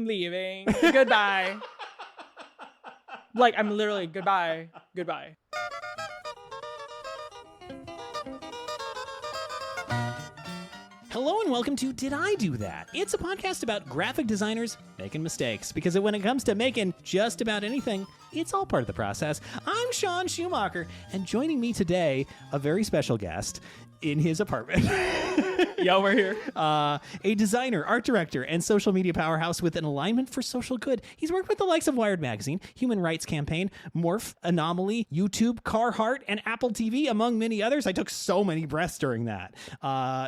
leaving. Goodbye. Like, I'm literally, goodbye. Hello and welcome to Did I Do That? It's a podcast about graphic designers making mistakes, because when it comes to making just about anything, it's all part of the process. I'm Sean Schumacher, and joining me today, a very special guest in his apartment. Yeah, we're here. A designer, art director, and social media powerhouse with an alignment for social good. He's worked with the likes of Wired Magazine, Human Rights Campaign, Morph, Anomaly, YouTube, Carhartt, and Apple TV, among many others. I took so many breaths during that.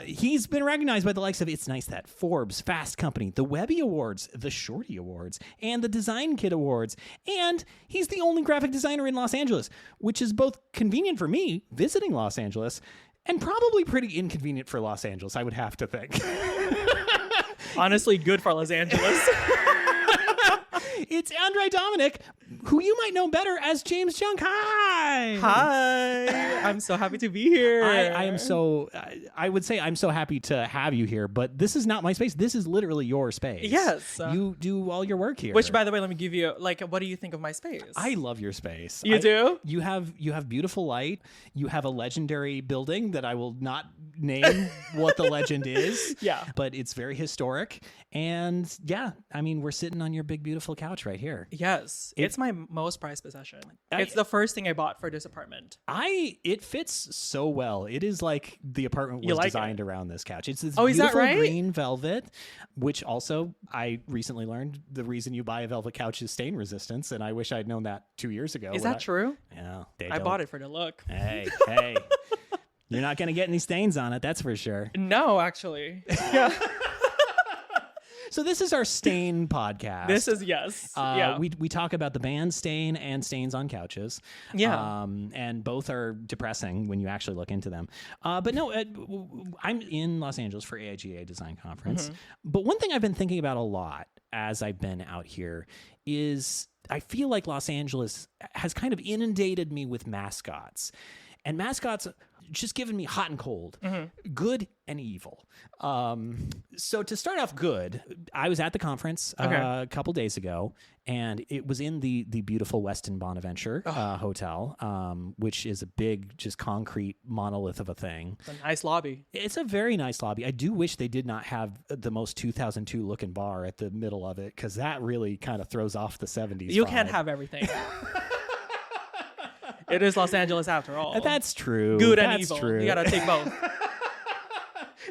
He's been recognized by the likes of It's Nice That, Forbes, Fast Company, the Webby Awards, the Shorty Awards, and the Design Kit Awards. And he's the only graphic designer in Los Angeles, which is both convenient for me, visiting Los Angeles, and probably pretty inconvenient for Los Angeles, I would have to think. Honestly, good for Los Angeles. It's Andrei Dominiq, who you might know better as James Junk. Hi! Hi! I'm so happy to be here. I would say I'm so happy to have you here, but this is not my space. This is literally your space. Yes. You do all your work here. Which, by the way, let me give you, what do you think of my space? I love your space. You do? You have beautiful light. You have a legendary building that I will not name what the legend is. Yeah. But it's very historic. And yeah, I mean, we're sitting on your big, beautiful couch right here. Yes. It's my most prized possession. It's the first thing I bought for this apartment. It fits so well. It is like the apartment was designed around this couch. It's this beautiful green velvet, which also I recently learned the reason you buy a velvet couch is stain resistance. And I wish I'd known that 2 years ago. Is that true? Yeah. I bought it for the look. Hey. You're not going to get any stains on it, that's for sure. No, actually. Yeah. So this is our Stain podcast. This is, yes. Yeah. We talk about the band Stain and stains on couches. Yeah. And both are depressing when you actually look into them. But no, I'm in Los Angeles for AIGA Design Conference. Mm-hmm. But one thing I've been thinking about a lot as I've been out here is I feel like Los Angeles has kind of inundated me with mascots. And mascots just given me hot and cold, good and evil. So to start off good, I was at the conference a couple days ago, and it was in the beautiful Westin Bonaventure Hotel, which is a big, just concrete monolith of a thing. It's a nice lobby. It's a very nice lobby. I do wish they did not have the most 2002 looking bar at the middle of it, because that really kind of throws off the 70s You vibe. can't have everything. It is Los Angeles after all. That's true. Good and evil. True. You gotta take both.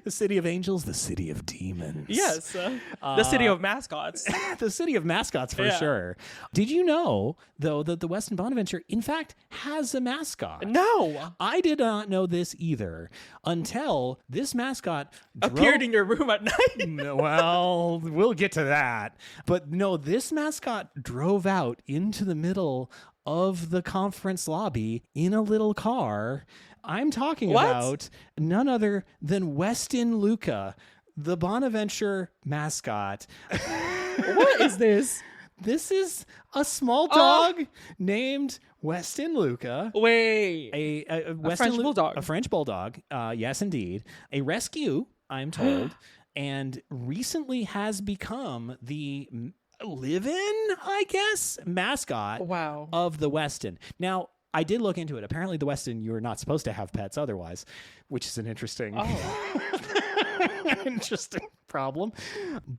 The city of angels, the city of demons. Yes. The city of mascots. The city of mascots, for sure. Did you know, though, that the Westin Bonaventure, in fact, has a mascot? No. I did not know this either until this mascot appeared in your room at night. No, well, we'll get to that. But no, this mascot drove out into the middle of the conference lobby in a little car. I'm talking about none other than Westin Luca, the Bonaventure mascot. What is this? This is a small dog named Westin Luca. Wait. A French bulldog. A French bulldog. Yes, indeed. A rescue, I'm told, and recently has become the live-in, I guess, mascot of the Westin. Now, I did look into it. Apparently, the Westin, you are not supposed to have pets otherwise, which is an interesting, interesting problem.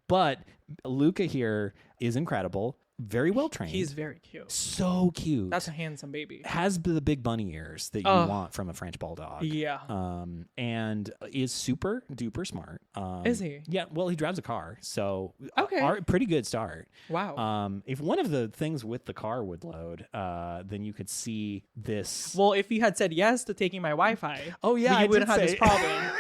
But Luca here is incredible. Very well trained. He's very cute. So cute. That's a handsome baby. Has the big bunny ears that you want from a French bulldog. Yeah. And is super duper smart. Is he? Yeah. Well, he drives a car, so okay. Pretty good start. Wow. If one of the things with the car would load, then you could see this. Well, if he had said yes to taking my Wi-Fi, I wouldn't have this problem.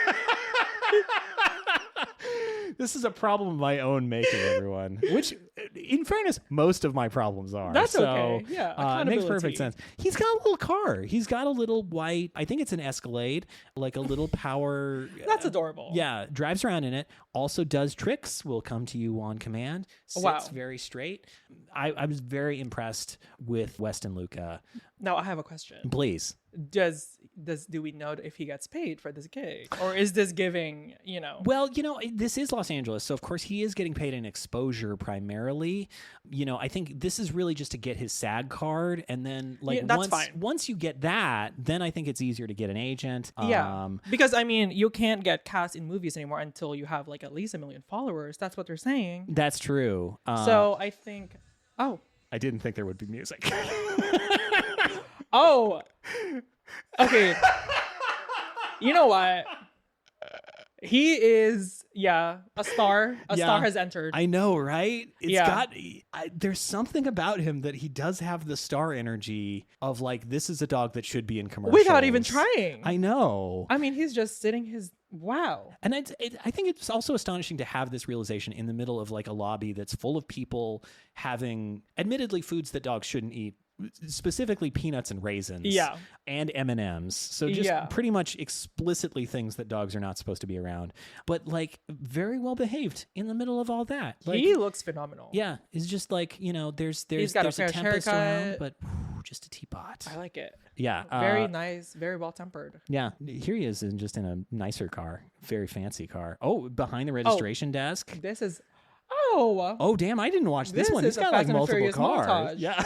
This is a problem of my own making, everyone. Which, in fairness, most of my problems are. That's okay. Yeah, it makes perfect sense. He's got a little car. He's got a little white, I think it's an Escalade, like a little power. That's adorable. Yeah, drives around in it. Also does tricks. Will come to you on command. Sits very straight. I was very impressed with Westin Luca. Now, I have a question. Please. do we know if he gets paid for this gig, or is this giving, Well, this is Los Angeles, so of course he is getting paid in exposure primarily. I think this is really just to get his SAG card, and then that's fine. Once you get that, then I think it's easier to get an agent. Because I mean, you can't get cast in movies anymore until you have at least 1 million followers. That's what they're saying. That's true. So I think. Oh, I didn't think there would be music. Oh, okay. You know what? He is, a star. A star has entered. I know, right? There's something about him that he does have the star energy of this is a dog that should be in commercials. Without even trying. I know. I mean, he's just sitting wow. And I think it's also astonishing to have this realization in the middle of a lobby that's full of people having admittedly foods that dogs shouldn't eat, specifically peanuts and raisins and M&Ms. So just pretty much explicitly things that dogs are not supposed to be around, but very well behaved in the middle of all that. He looks phenomenal. Yeah. It's just there's He's got a tempest around, but just a teapot. I like it. Yeah. Very nice. Very well tempered. Yeah. Here he is just in a nicer car, very fancy car. Oh, behind the registration desk. This is, Oh, damn. I didn't watch this one. He's got multiple cars. Montage. Yeah.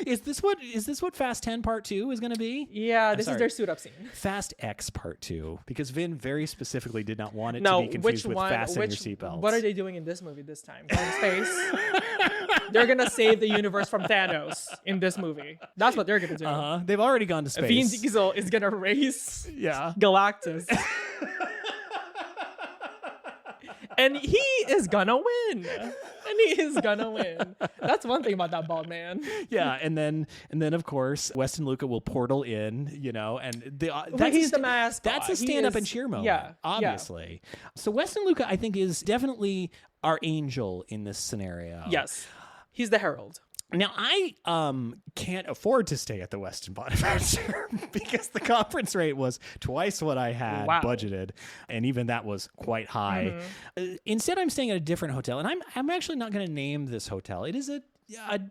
Is this what Fast 10 Part 2 is going to be? Yeah, this is their suit up scene. Fast X Part 2, because Vin very specifically did not want it to be confused with Fasten Your Seatbelts. What are they doing in this movie this time? Going to space? They're going to save the universe from Thanos in this movie. That's what they're going to do. They've already gone to space. Vin Diesel is going to race Galactus. And he is gonna win. That's one thing about that bald man. Yeah, and then of course Weston Luca will portal in, and he's the mascot. That's a stand-up and cheer moment. Yeah, obviously. Yeah. So Weston Luca, I think, is definitely our angel in this scenario. Yes, he's the herald. Now, I can't afford to stay at the Westin Bonaventure because the conference rate was twice what I had budgeted, and even that was quite high. Mm-hmm. Instead, I'm staying at a different hotel, and I'm actually not going to name this hotel. It is a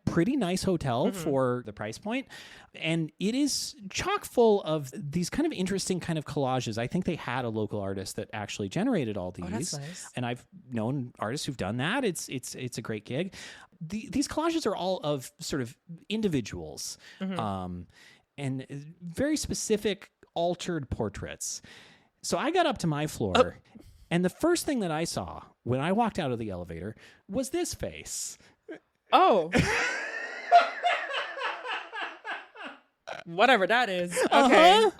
pretty nice hotel for the price point, and it is chock full of these kind of interesting kind of collages. I think they had a local artist that actually generated all these. Oh, that's nice. And I've known artists who've done that. It's a great gig. These collages are all of sort of individuals, and very specific altered portraits. So I got up to my floor, and the first thing that I saw when I walked out of the elevator was this face. Oh. Whatever that is. Okay.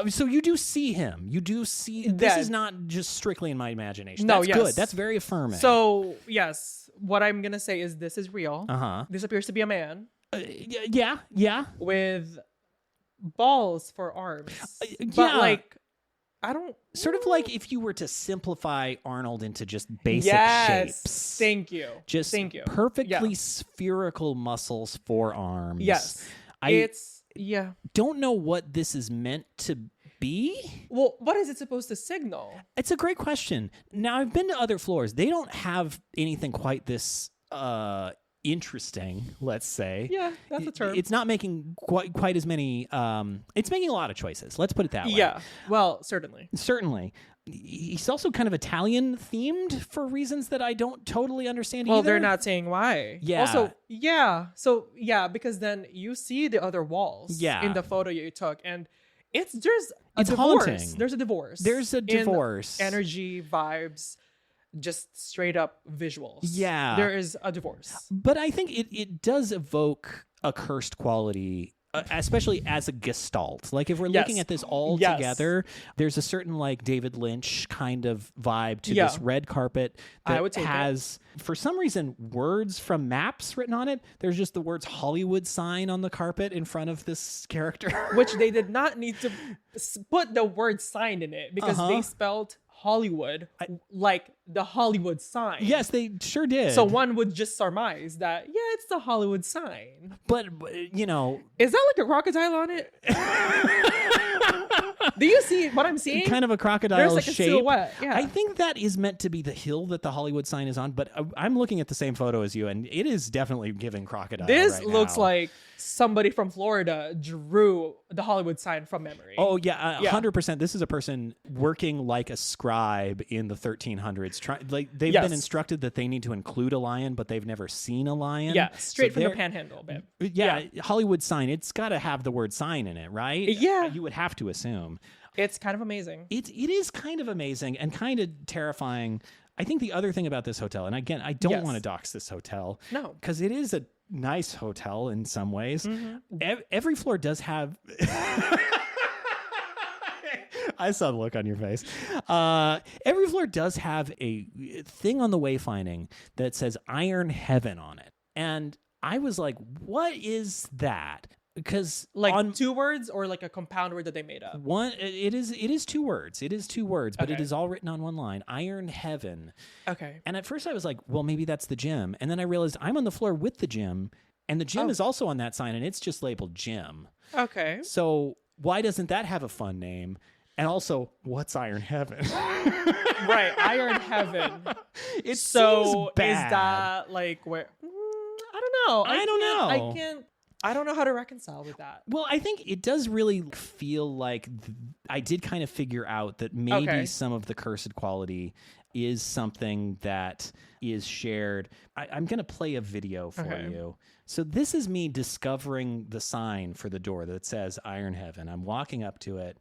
So you do see him. You do see. This is not just strictly in my imagination. No, That's good. That's very affirming. So yes, what I'm gonna say is this is real. This appears to be a man. Yeah. With balls for arms. But I don't. Sort of like if you were to simplify Arnold into just basic shapes. Thank you. Just perfectly spherical muscles for arms. Yes. Don't know what this is meant to be. Well, what is it supposed to signal? It's a great question. Now, I've been to other floors. They don't have anything quite this interesting, let's say. Yeah, that's a term. It's not making quite as many. It's making a lot of choices. Let's put it that way. Yeah. Well, certainly. He's also kind of Italian themed for reasons that I don't totally understand either. Well, they're not saying why. Yeah. Also, So, because then you see the other walls in the photo you took, and it's divorce. Haunting. There's a divorce. There's a divorce. Energy, vibes, just straight up visuals. Yeah. There is a divorce. But I think it does evoke a cursed quality, especially as a gestalt. Like if we're looking at this all together, there's a certain David Lynch kind of vibe to this red carpet that has, for some reason, words from maps written on it. There's just the words Hollywood sign on the carpet in front of this character. Which they did not need to put the word sign in it because they spelled Hollywood like the Hollywood sign. Yes, they sure did. So one would just surmise that, it's the Hollywood sign. But, you know... Is that like a crocodile on it? Do you see what I'm seeing? Kind of a crocodile There's like shape. a silhouette. Yeah. I think that is meant to be the hill that the Hollywood sign is on, but I'm looking at the same photo as you, and it is definitely giving crocodile. This right looks now. like somebody from Florida drew the Hollywood sign from memory. Oh, yeah, 100%. This is a person working like a scribe in the 1300s. They've been instructed that they need to include a lion, but they've never seen a lion. Yeah, straight from the panhandle, babe. Yeah, Hollywood sign. It's got to have the word sign in it, right? Yeah. You would have to assume. It's kind of amazing. It is kind of amazing and kind of terrifying. I think the other thing about this hotel, and again, I don't want to dox this hotel. No. Because it is a nice hotel in some ways. Every floor does have... I saw the look on your face. Every floor does have a thing on the wayfinding that says Iron Heaven on it. And I was like, what is that? Because like on 2 words or like a compound word that they made up? It is 2 words. It is 2 words, but Okay. it is all written on one line. Iron Heaven. Okay. And at first I was like, well, maybe that's the gym. And then I realized I'm on the floor with the gym, and the gym is also on that sign, and it's just labeled gym. Okay. So why doesn't that have a fun name? And also, what's Iron Heaven? Right, Iron Heaven. It So seems bad. is that like where? I don't know. I don't know. I don't know how to reconcile with that. Well, I think it does really feel like I did kind of figure out that maybe some of the cursed quality is something that is shared. I'm going to play a video for you. So this is me discovering the sign for the door that says Iron Heaven. I'm walking up to it.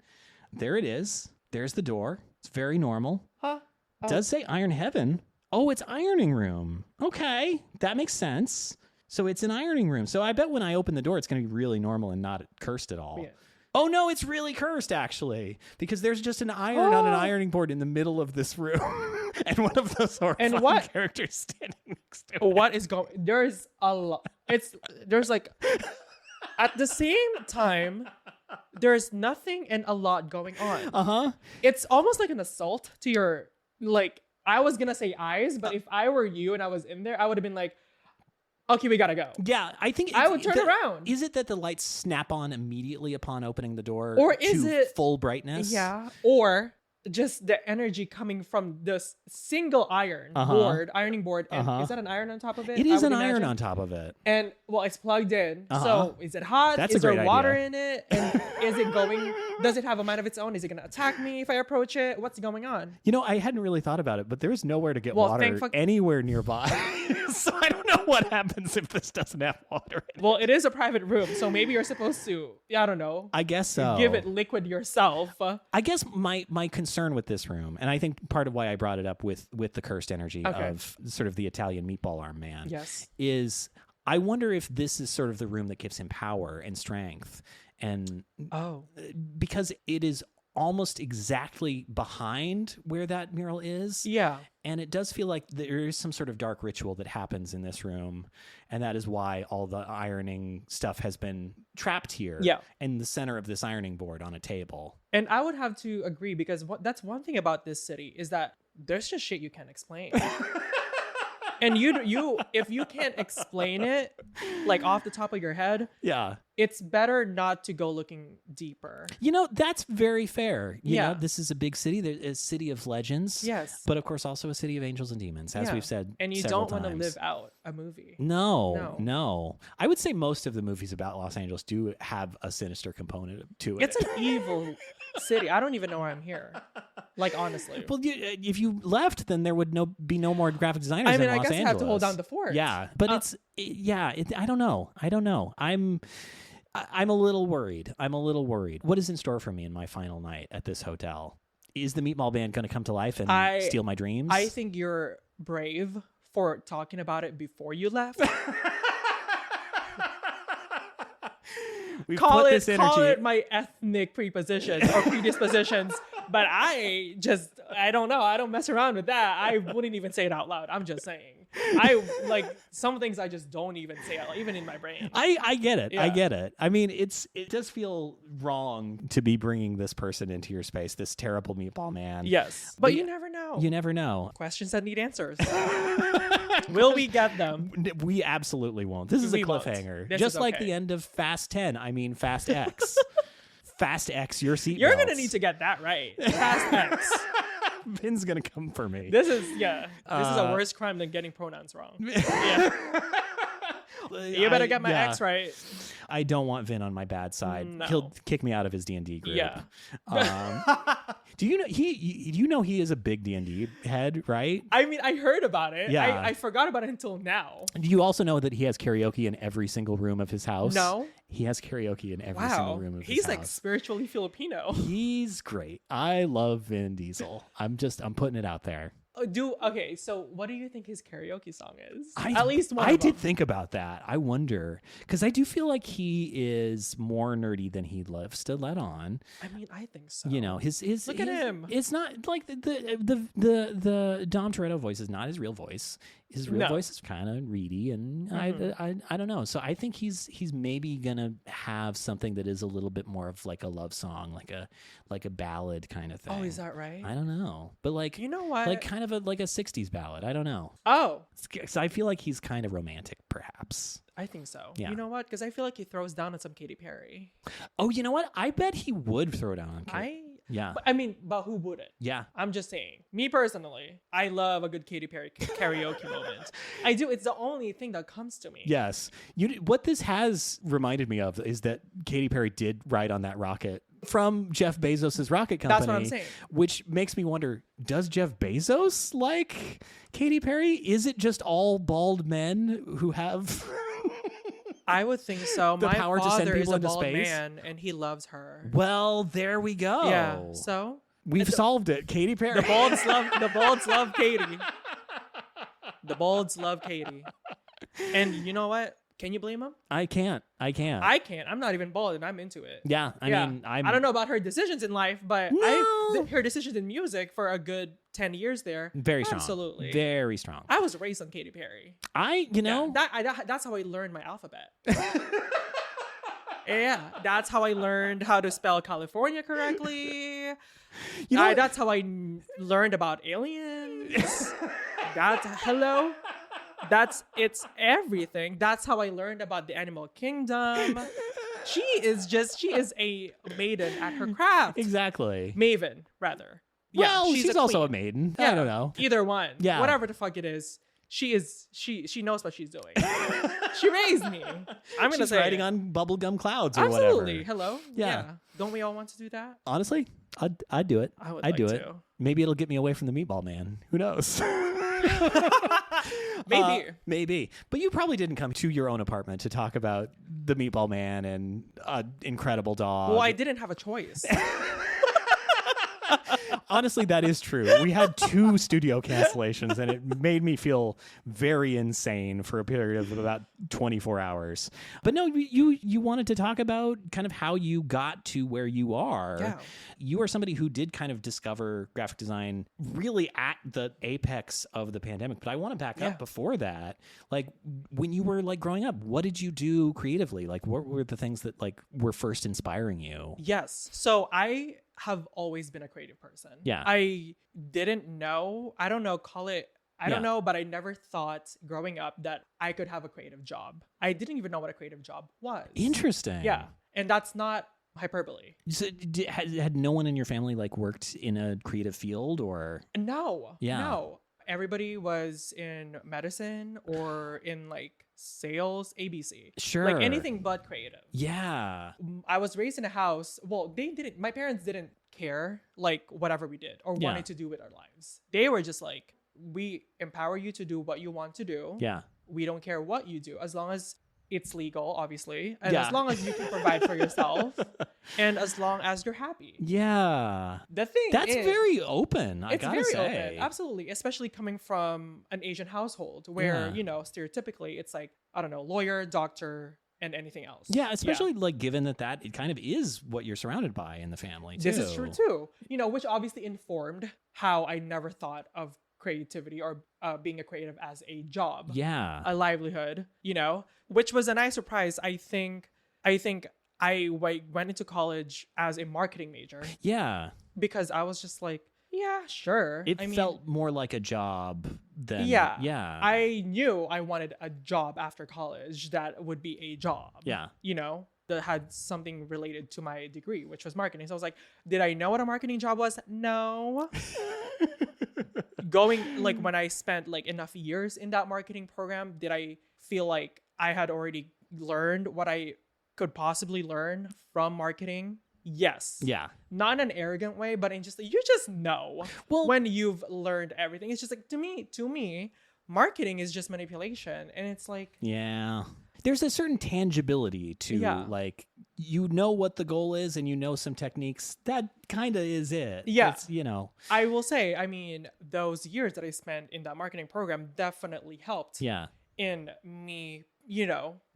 There it is. There's the door. It's very normal. Huh? It does say Iron Heaven. Oh, it's ironing room. Okay, that makes sense. So it's an ironing room. So I bet when I open the door, it's going to be really normal and not cursed at all. Yeah. Oh, no, it's really cursed, actually, because there's just an iron on an ironing board in the middle of this room. And one of those horrifying characters standing next to it. What is going... There's a lot... There's like... At the same time, there's nothing and a lot going on. Uh-huh. It's almost like an assault to your... Like, I was going to say eyes, but if I were you and I was in there, I would have been like, okay, we gotta go. Yeah, I think I would turn around. Is it that the lights snap on immediately upon opening the door, or is to it full brightness? Yeah, or just the energy coming from this single ironing board, and is that an iron on top of it? It is an iron on top of it, and well, it's plugged in. So is it hot? That's is a great there water idea. in it? And is it going? Does it have a mind of its own? Is it gonna attack me if I approach it? What's going on? You know, I hadn't really thought about it, but there's nowhere to get Well, water anywhere nearby. So I don't know what happens if this doesn't have water in it. Well, it is a private room, so maybe you're supposed to, I don't know, I guess so. give it liquid yourself. I guess my concern with this room, and I think part of why I brought it up with the cursed energy of sort of the Italian meatball arm man, is I wonder if this is sort of the room that gives him power and strength, and because it is almost exactly behind where that mural is. Yeah. And it does feel like there is some sort of dark ritual that happens in this room. And that is why all the ironing stuff has been trapped here in the center of this ironing board on a table. And I would have to agree, because that's one thing about this city is that there's just shit you can't explain. And you if you can't explain it like off the top of your head, it's better not to go looking deeper. You know, that's very fair. You know, this is a big city. There's a city of legends. Yes. But of course also a city of angels and demons, as we've said. And you several don't want to times. live out a movie. No. I would say most of the movies about Los Angeles do have a sinister component to it. It's an evil city. I don't even know why I'm here. Like, honestly. Well, if you left, then there would be no more graphic designers in Los Angeles. I guess I have to hold down the fort. Yeah, but I don't know. I'm a little worried. What is in store for me in my final night at this hotel? Is the Meatball Band going to come to life and steal my dreams? I think you're brave for talking about it before you left. Call it my ethnic predispositions, but I don't know. I don't mess around with that. I wouldn't even say it out loud. I'm just saying. I like some things I just don't even say out loud, even in my brain. I get it. I Yeah. get it. I mean, it does feel wrong to be bringing this person into your space, this terrible meatball man. Yes, but But you never know. You never know. Questions that need answers. Will we get them? We absolutely won't. This is a We won't. cliffhanger. This Just is like okay. the end of Fast 10. I mean, Fast X. Fast X, your seatbelts. You're gonna need to get that right. Fast X. Vin's gonna come for me. This is a worse crime than getting pronouns wrong. Yeah. You better get my X right. I don't want Vin on my bad side. No. He'll kick me out of his D&D group. Yeah. Do you know he is a big D&D head, right? I mean, I heard about it. Yeah. I forgot about it until now. Do you also know that he has karaoke in every single room of his house? No. He has karaoke in every single Wow. room of his He's house. like spiritually Filipino. He's great. I love Vin Diesel. I'm putting it out there. Okay, so what do you think his karaoke song is? I At least one I of did them. think about that. I wonder, because I do feel like he is more nerdy than he loves to let on. I mean, I think so. You know, his Look at him. It's not like the Dom Toretto voice is not his real voice. His real No. voice is kind of reedy, and I don't know. So I think he's maybe gonna have something that is a little bit more of like a love song, like a ballad kind of thing. Oh, is that right? I don't know, but like You know what? like kind of like a '60s ballad. I don't know. Oh, So I feel like he's kind of romantic, perhaps. I think so. Yeah. You know what? Because I feel like he throws down on some Katy Perry. Oh, you know what? I bet he would throw down on Kate. Yeah. But who wouldn't? Yeah. I'm just saying. Me personally, I love a good Katy Perry karaoke moment. I do. It's the only thing that comes to me. Yes. What this has reminded me of is that Katy Perry did ride on that rocket from Jeff Bezos' rocket company. That's what I'm saying. Which makes me wonder, does Jeff Bezos like Katy Perry? Is it just all bald men who have I would think so. The My power to send father is people a into bald space? man, and he loves her. Well, there we go. Yeah. So We've solved it. Katy Perry. the balds love Katy. The balds love Katy. And you know what? Can you blame him? I can't. I can't. I'm not even bald, and I'm into it. Yeah. I mean, I don't know about her decisions in life, but No. her decisions in music for a good 10 years there. Very strong. Absolutely. Very strong. I was raised on Katy Perry. That's how I learned my alphabet. Yeah, that's how I learned how to spell California correctly. That's how I learned about aliens. It's everything. That's how I learned about the animal kingdom. She is a maiden at her craft. Exactly. Maven, rather. Well, she's also queen. a maiden. Yeah, I don't know. Either one. Yeah. Whatever the fuck it is. She knows what she's doing. She raised me. I'm gonna She's say riding it. on bubblegum clouds or Absolutely. whatever. Hello. Yeah. Don't we all want to do that? Honestly, I'd do it. I would I'd like do it. to. Maybe it'll get me away from the meatball man. Who knows? Maybe. But you probably didn't come to your own apartment to talk about the meatball man and incredible dog. Well, I didn't have a choice. Honestly, that is true. We had 2 studio cancellations, and it made me feel very insane for a period of about 24 hours. But no, you wanted to talk about kind of how you got to where you are. Yeah. You are somebody who did kind of discover graphic design really at the apex of the pandemic. But I want to back up before that. Like, when you were like growing up, what did you do creatively? Like, what were the things that like were first inspiring you? Yes. So I have always been a creative person. Yeah. I didn't know. I don't know. Call it. I don't Yeah. know, but I never thought growing up that I could have a creative job. I didn't even know what a creative job was. Interesting. Yeah. And that's not hyperbole. So had no one in your family like worked in a creative field or? No. Yeah. No. Everybody was in medicine or in like sales, ABC. Sure. Like anything but creative. Yeah. I was raised in a house. Well, my parents didn't care like whatever we did or wanted to do with our lives. They were just like, we empower you to do what you want to do. Yeah. We don't care what you do as long as it's legal, obviously. And Yeah. as long as you can provide for yourself and as long as you're happy. Yeah. The thing That's is, very open. I it's gotta very say. open, absolutely, especially coming from an Asian household where Yeah. you know stereotypically it's like I don't know, lawyer, doctor, and anything else. Yeah, especially like given that it kind of is what you're surrounded by in the family too. This is true too. You know, which obviously informed how I never thought of creativity or being a creative as a job, Yeah. a livelihood, which was a nice surprise. I think I went into college as a marketing major Yeah. because I was just like, yeah, sure. It felt more like a job than yeah. Yeah. I knew I wanted a job after college that would be a job. Yeah. That had something related to my degree, which was marketing. So I was like, did I know what a marketing job was? No. Going like when I spent like enough years in that marketing program, did I feel like I had already learned what I could possibly learn from marketing? Yes. Yeah. Not in an arrogant way, but in just you just know when you've learned everything. It's just like to me, marketing is just manipulation, and it's like there's a certain tangibility to like what the goal is, and some techniques. That kind of is it. Yeah. It's, I will say, I mean, those years that I spent in that marketing program definitely helped. Yeah. In me,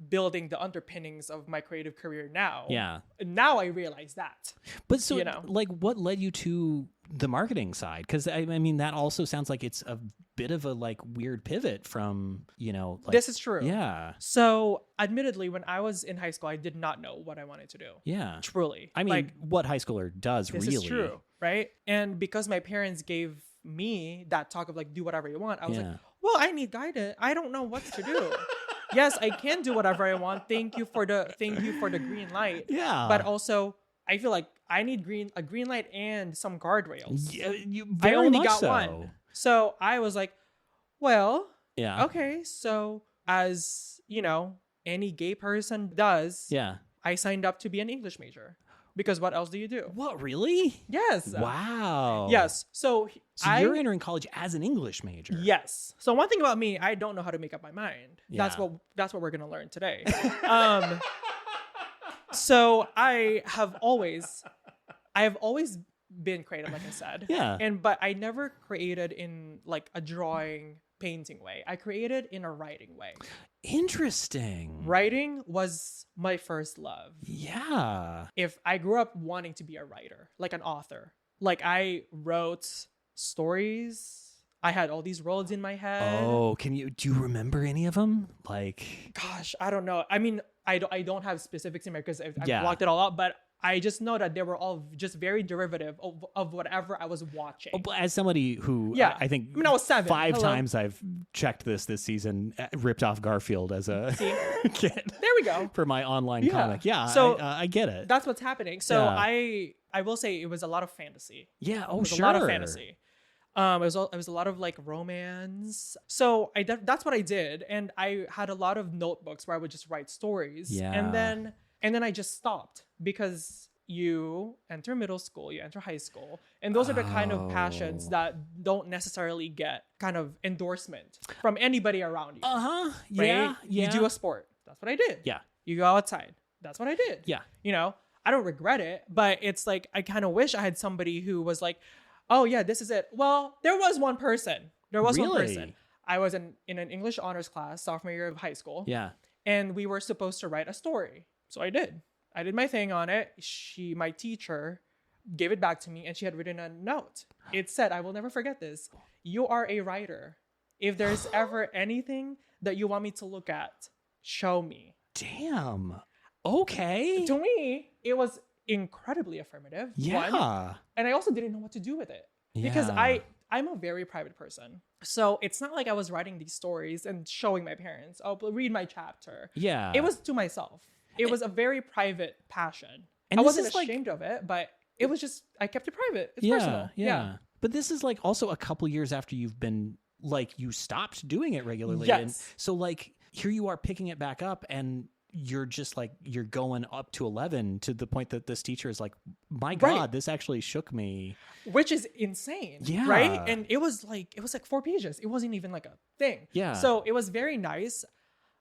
building the underpinnings of my creative career now. Yeah. Now I realize that. But so, like, what led you to the marketing side? Because I mean, that also sounds like it's a bit of a like weird pivot from, like, this is true. Yeah. So, admittedly, when I was in high school, I did not know what I wanted to do. Yeah. Truly. I mean, like, what high schooler does this really? This is true, right? And because my parents gave me that talk of like, do whatever you want, I was like, well, I need guidance. I don't know what to do. Yes, I can do whatever I want. Thank you for the green light. Yeah. But also, I feel like I need a green light and some guardrails. Yeah, I only got so. one. So I was like, well, yeah. Okay. So as, any gay person does, I signed up to be an English major. Because what else do you do? What, really? Yes. Wow. Yes. So you're entering college as an English major. Yes. So one thing about me, I don't know how to make up my mind. Yeah. That's what we're going to learn today. So I have always been creative, like I said. Yeah. But I never created in like a drawing, painting way. I created in a writing way. Interesting. Writing was my first love. Yeah. If I grew up wanting to be a writer, like an author, like I wrote stories. I had all these worlds in my head. Oh, do you remember any of them? Like, gosh, I don't know. I mean, I don't have specifics in there because I've blocked it all out, but I just know that they were all just very derivative of whatever I was watching. As somebody who, I think I was 7. Five times I've checked this season, ripped off Garfield as a kid. There we go. For my online comic. Yeah, so I get it. That's what's happening. So I will say it was a lot of fantasy. Yeah, it was a lot of fantasy. It was a lot of like romance. So that's what I did. And I had a lot of notebooks where I would just write stories. Yeah. And then I just stopped because you enter middle school, you enter high school. And those are the kind of passions that don't necessarily get kind of endorsement from anybody around you. Uh-huh. Right? Yeah. You do a sport. That's what I did. Yeah. You go outside. That's what I did. Yeah. I don't regret it, but it's like, I kind of wish I had somebody who was like, oh yeah, this is it. Well, there was one person. One person. I was in an English honors class, sophomore year of high school. Yeah. And we were supposed to write a story. So I did my thing on it. My teacher gave it back to me and she had written a note. It said, I will never forget this. You are a writer. If there's ever anything that you want me to look at, show me. Damn. Okay. To me, it was incredibly affirmative. Yeah. One, and I also didn't know what to do with it because I'm a very private person. So it's not like I was writing these stories and showing my parents, oh, read my chapter. Yeah. It was to myself. It was a very private passion. And I wasn't ashamed of it, but it was just, I kept it private. It's personal. Yeah. But this is like also a couple years after you've been like, you stopped doing it regularly. Yes. And so like here you are picking it back up and you're just like, you're going up to 11 to the point that this teacher is like, my God, this actually shook me. Which is insane. Yeah. Right. And it was like 4 pages. It wasn't even like a thing. Yeah. So it was very nice.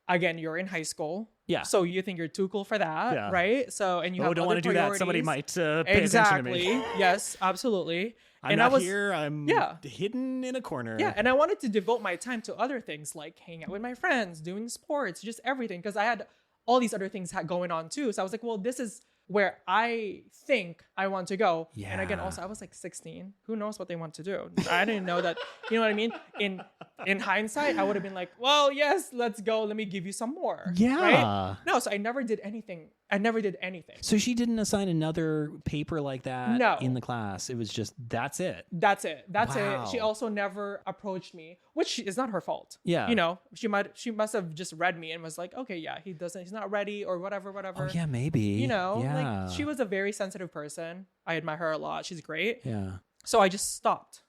Again, you're in high school. Yeah. So you think you're too cool for that. Right. So, and you have don't want to do that. Somebody might pay attention to me. Yes, absolutely. I'm not here. I'm hidden in a corner. Yeah. And I wanted to devote my time to other things like hanging out with my friends, doing sports, just everything. Because I had all these other things going on too. So I was like, well, this is where I think I want to go. Yeah. And again, also I was like 16. Who knows what they want to do? I didn't know that. You know what I mean? In hindsight, I would have been like, well, yes, let's go. Let me give you some more. Yeah. Right? No, so I never did anything. So she didn't assign another paper like that No. in the class. It was just, that's it. That's it. Wow. She also never approached me, which is not her fault. Yeah. You know, she must have just read me and was like, okay, yeah, he's not ready or whatever. Oh, yeah, maybe. You know, yeah. like she was a very sensitive person. I admire her a lot. She's great. Yeah. So I just stopped.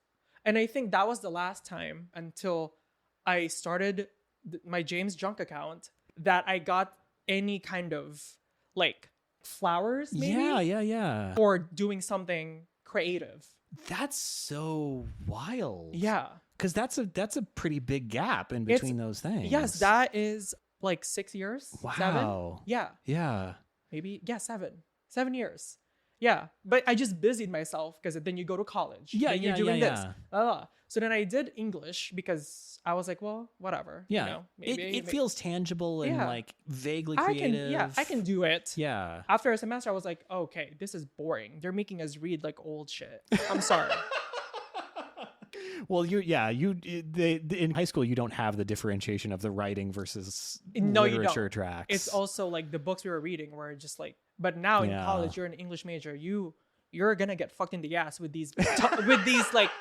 And I think that was the last time until I started my James Junk account that I got any kind of like flowers, maybe. Yeah. Or doing something creative. That's so wild. Yeah. Because that's a pretty big gap in between those things. Yes, that is like 6 years. Wow. 7. Yeah. Yeah. Maybe. Yeah, 7 years. Yeah. But I just busied myself because then you go to college. Yeah, then you're yeah, doing yeah, this. yeah. So then I did English because I was like, well, whatever. Yeah. You know, maybe it feels tangible and like vaguely creative. I can do it. Yeah. After a semester, I was like, okay, this is boring. They're making us read like old shit. I'm sorry. Well, in high school, you don't have the differentiation of the writing versus No, literature you don't. tracks. It's also like the books we were reading were just like, but now in college, you're an English major. You're gonna get fucked in the ass with these with these like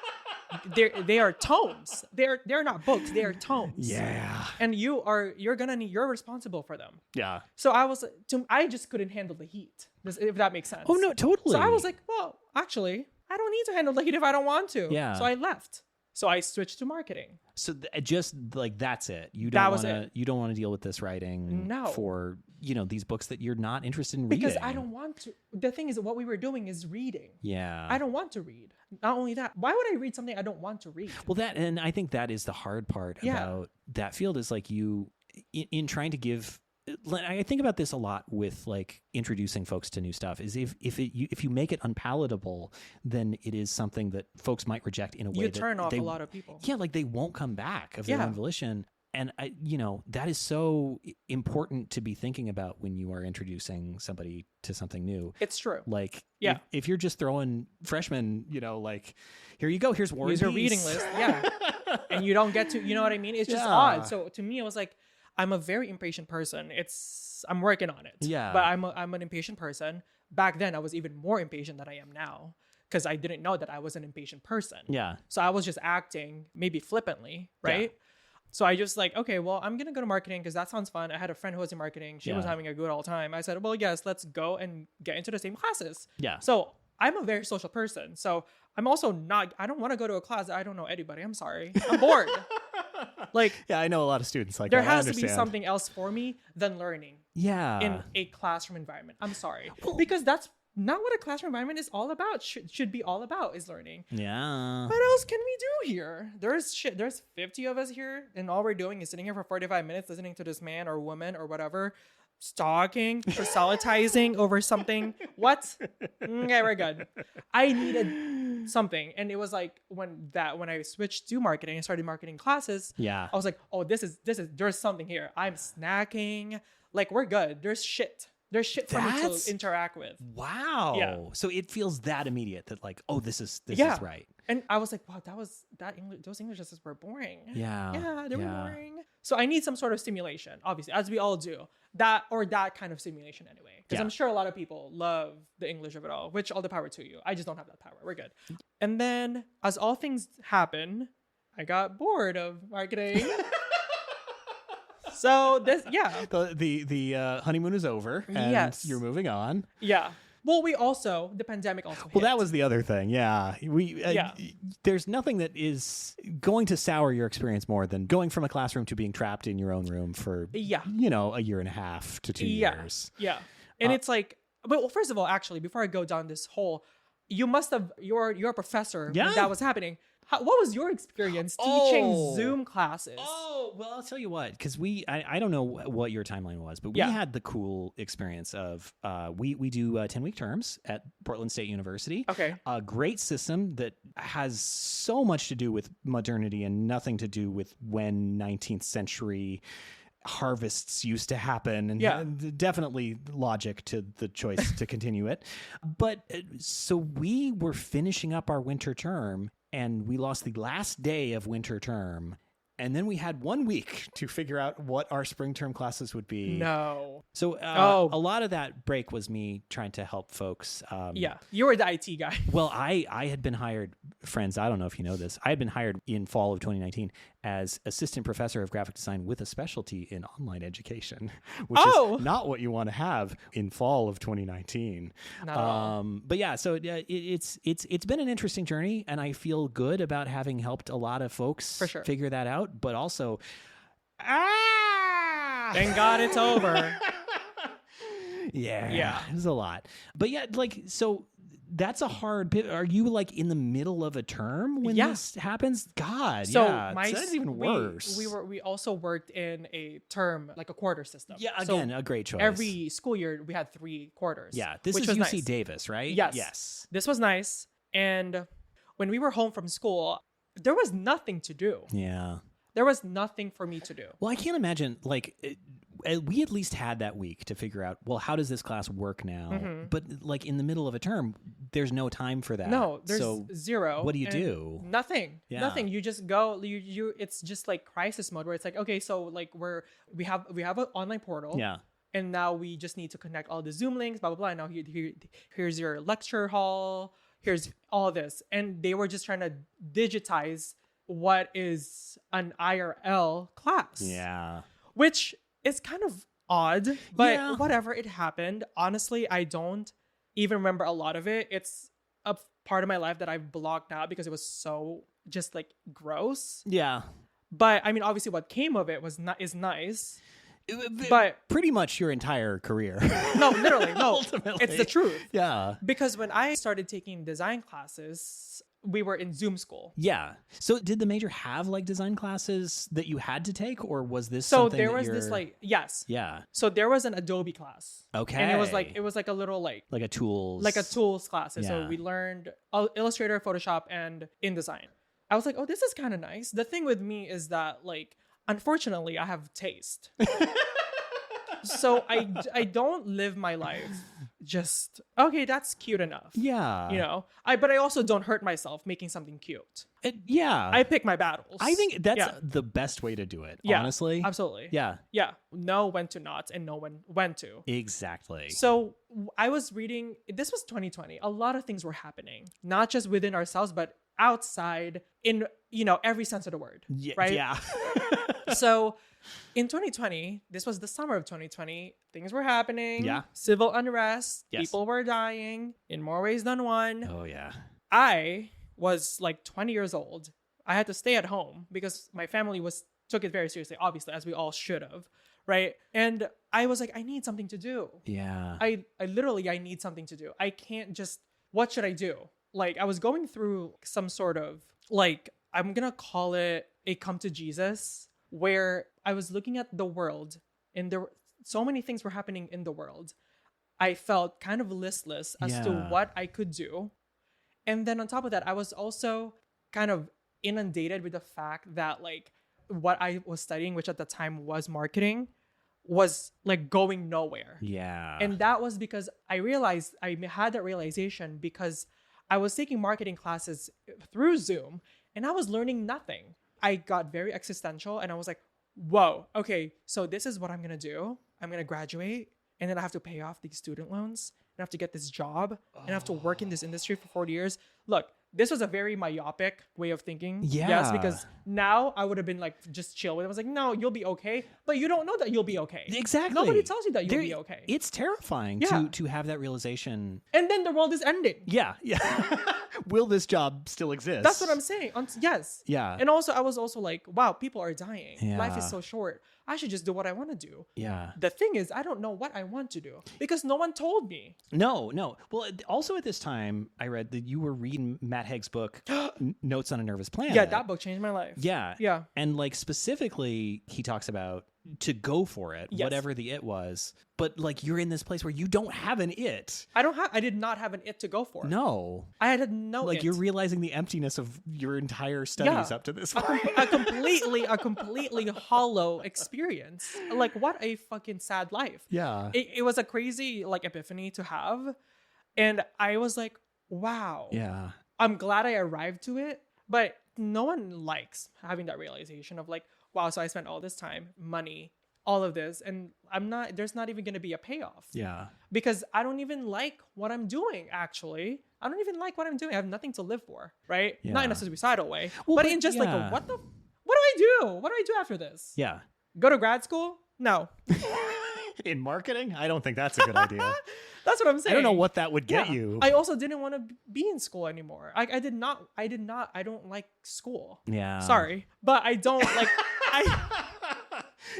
they are tomes. They're not books. They are tomes. Yeah. And you're responsible for them. Yeah. So I just couldn't handle the heat. If that makes sense. Oh no, totally. So I was like, well, actually, I don't need to handle the heat if I don't want to. Yeah. So I left. So I switched to marketing. So just like that's it. You That don't was want to. it. You don't want to deal with this writing No. for these books that you're not interested in reading. Because I don't want to. The thing is, what we were doing is reading. Yeah. I don't want to read. Not only that, why would I read something I don't want to read? Well, and I think that is the hard part about that field is like you in trying to give. I think about this a lot with like introducing folks to new stuff. Is if you make it unpalatable, then it is something that folks might reject in a way You turn off a lot of people. Yeah, like they won't come back of their own volition. And that is so important to be thinking about when you are introducing somebody to something new. It's true. Like, if you're just throwing freshmen, like, here you go, here's War and Here's your Peace. reading list. Yeah. And you don't get to, you know what I mean? It's just odd. So to me, it was like, I'm a very impatient person. I'm working on it. Yeah. But I'm an impatient person. Back then, I was even more impatient than I am now because I didn't know that I was an impatient person. Yeah. So I was just acting maybe flippantly, right? Yeah. So I just like, okay, well, I'm going to go to marketing because that sounds fun. I had a friend who was in marketing. She was having a good all time. I said, well, yes, let's go and get into the same classes. Yeah. So I'm a very social person. So I'm also I don't want to go to a class that I don't know anybody. I'm sorry. I'm bored. Like, yeah, I know a lot of students like there that. has to be something else for me than learning. Yeah. In a classroom environment. I'm sorry. Because that's not what a classroom environment is all about. Should be all about is learning. Yeah. What else can we do here? There's 50 of us here, and all we're doing is sitting here for 45 minutes listening to this man or woman or whatever stalking, proselytizing over something. What? Okay, we're good. I needed something, and it was like when I switched to marketing and started marketing classes. Yeah. I was like, oh, there's something here. I'm snacking. Like, we're good. There's shit. There's shit for me to interact with. Wow. Yeah. So it feels that immediate that like, oh, this is right. And I was like, wow, those English lessons were boring. Yeah. Yeah, they were boring. So I need some sort of stimulation, obviously, as we all do. That kind of stimulation anyway. Because I'm sure a lot of people love the English of it all, which all the power to you. I just don't have that power. We're good. And then as all things happen, I got bored of marketing. So the honeymoon is over and you're moving on. Yeah. Well, the pandemic also hit. Well, that was the other thing. Yeah. There's nothing that is going to sour your experience more than going from a classroom to being trapped in your own room for, a year and a half to 2 years. Yeah. And it's like, well, first of all, actually, before I go down this hole, you must have, you're a professor when that was happening. What was your experience teaching Zoom classes? Oh, well, I'll tell you what, because I don't know what your timeline was, but we had the cool experience of we do 10-week terms at Portland State University. Okay. A great system that has so much to do with modernity and nothing to do with when 19th century harvests used to happen, and Yeah. definitely logic to the choice to continue it. But so we were finishing up our winter term, and we lost the last day of winter term. And then we had 1 week to figure out what our spring term classes would be. No. So a lot of that break was me trying to help folks. Yeah. You were the IT guy. Well, I had been hired, friends, I don't know if you know this, I had been hired in fall of 2019 as assistant professor of graphic design with a specialty in online education, which is not what you want to have in fall of 2019. Not at all. But yeah, so it's been an interesting journey, and I feel good about having helped a lot of folks For sure. figure that out. But also, Thank God it's over. yeah, it was a lot. But yeah, like, so that's a hard bit. Are you like in the middle of a term when this happens? God, So yeah. So that's even worse. We also worked in a term, like a quarter system. Yeah, So again, a great choice. every school year we had 3 quarters. Yeah, this which is was UC nice. Davis, right? Yes. This was nice. And when we were home from school, there was nothing to do. Yeah. There was nothing for me to do. Well, I can't imagine, like, we at least had that week to figure out, well, how does this class work now? Mm-hmm. But like in the middle of a term, there's no time for that. No, there's so zero. what do you and do? Nothing. Yeah. Nothing. You just go. You. It's just like crisis mode where it's like, okay, so like we have an online portal. Yeah. And now we just need to connect all the Zoom links, blah blah blah. And now here's your lecture hall. Here's all this, and they were just trying to digitize what is an IRL class. Yeah. Which is kind of odd, but Yeah. whatever, it happened. Honestly, I don't even remember a lot of it. It's a part of my life that I've blocked out because it was so just like gross. Yeah. But I mean, obviously what came of it is nice. But pretty much your entire career. no, literally, no. Ultimately. It's the truth. Yeah. Because when I started taking design classes, we were in Zoom school. Yeah. So did the major have like design classes that you had to take, or was this So something there that was you're... this like, yes. Yeah. So there was an Adobe class. Okay. And it was like a little like a tools. like a tools class. And Yeah. so we learned Illustrator, Photoshop, and InDesign. I was like, oh, this is kind of nice. The thing with me is that like, unfortunately, I have taste. So I don't live my life just, okay, that's cute enough. Yeah. You know, but I also don't hurt myself making something cute. Yeah. I pick my battles. I think that's Yeah. the best way to do it, Yeah, honestly. Absolutely. Yeah. Yeah. Know when to not and know when to. Exactly. So I was reading, this was 2020. A lot of things were happening, not just within ourselves, but outside in, every sense of the word. Right? Yeah. So in 2020, this was the summer of 2020, things were happening. Yeah. Civil unrest. Yes. People were dying in more ways than one. Oh, yeah. I was like 20 years old. I had to stay at home because my family took it very seriously, obviously, as we all should have. Right. And I was like, I need something to do. Yeah. I need something to do. I can't just, what should I do? Like, I was going through some sort of, like, I'm going to call it a come to Jesus, where I was looking at the world and so many things were happening in the world. I felt kind of listless as to what I could do. And then on top of that, I was also kind of inundated with the fact that like what I was studying, which at the time was marketing, was like going nowhere. Yeah. And that was because I had that realization because I was taking marketing classes through Zoom and I was learning nothing. I got very existential and I was like, whoa, okay, so this is what I'm going to do. I'm going to graduate and then I have to pay off these student loans and I have to get this job and I have to work in this industry for 40 years. Look, this was a very myopic way of thinking. Yeah. Yes, because now I would have been like, just chill with it. I was like, no, you'll be okay. But you don't know that you'll be okay. Exactly. Nobody tells you that you'll be okay. It's terrifying to have that realization. And then the world is ending. Yeah. Yeah. Will this job still exist? That's what I'm saying. Yes. Yeah. And also, I was also like, wow, people are dying. Yeah. Life is so short. I should just do what I want to do. Yeah. The thing is, I don't know what I want to do because no one told me. No. Well, also at this time, I read that you were reading Matt Haig's book, Notes on a Nervous Planet. Yeah, that book changed my life. Yeah. Yeah. And like specifically, he talks about to go for it, Yes. whatever the it was. But like you're in this place where you don't have an it. I did not have an it to go for. No. I had no Like it. you're realizing the emptiness of your entire studies up to this point. a completely hollow experience. Like, what a fucking sad life. Yeah. It was a crazy like epiphany to have. And I was like, wow. Yeah. I'm glad I arrived to it. But no one likes having that realization of like, wow, so I spent all this time, money, all of this, and there's not even going to be a payoff. Yeah. Because I don't even like what I'm doing, actually. I don't even like what I'm doing. I have nothing to live for, right? Yeah. Not in a suicidal way, Well, but but in just like, yeah. what do I do? What do I do after this? Yeah. Go to grad school? No. In marketing? I don't think that's a good idea. That's what I'm saying. I don't know what that would get Yeah. you. I also didn't want to be in school anymore. I don't like school. Yeah. Sorry, but I don't like,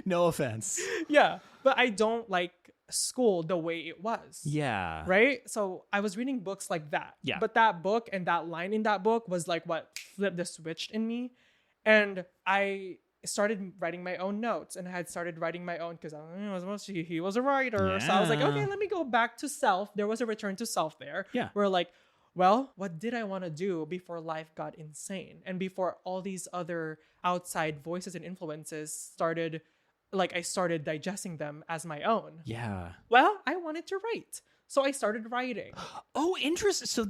No offense. yeah, but I don't like school the way it was. Yeah. Right? So I was reading books like that. Yeah. But that book and that line in that book was like what flipped the switch in me. And I started writing my own notes, and I had started writing my own because he was a writer. So I was like, Yeah. okay, let me go back to self. There was a return to self there. Yeah. Where like, well, what did I want to do before life got insane? And before all these other outside voices and influences started, like I started digesting them as my own. Yeah. Well, I wanted to write. So I started writing. Oh, interesting. So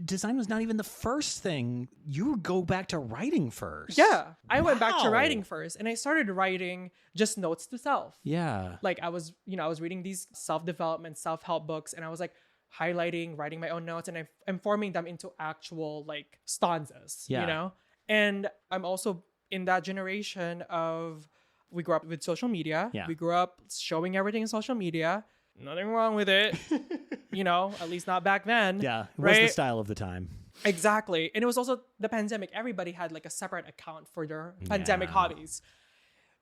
design was not even the first thing. You would go back to writing first. Yeah. I went back to Wow. writing first, and I started writing just notes to self. Yeah. Like I was reading these self-development, self-help books, and I was like highlighting, writing my own notes, and I'm forming them into actual like stanzas, Yeah. And I'm also in that generation of, we grew up with social media. Yeah. We grew up showing everything in social media. Nothing wrong with it. At least not back then. Yeah. It right? was the style of the time. Exactly. And it was also the pandemic. Everybody had like a separate account for their pandemic Yeah. hobbies.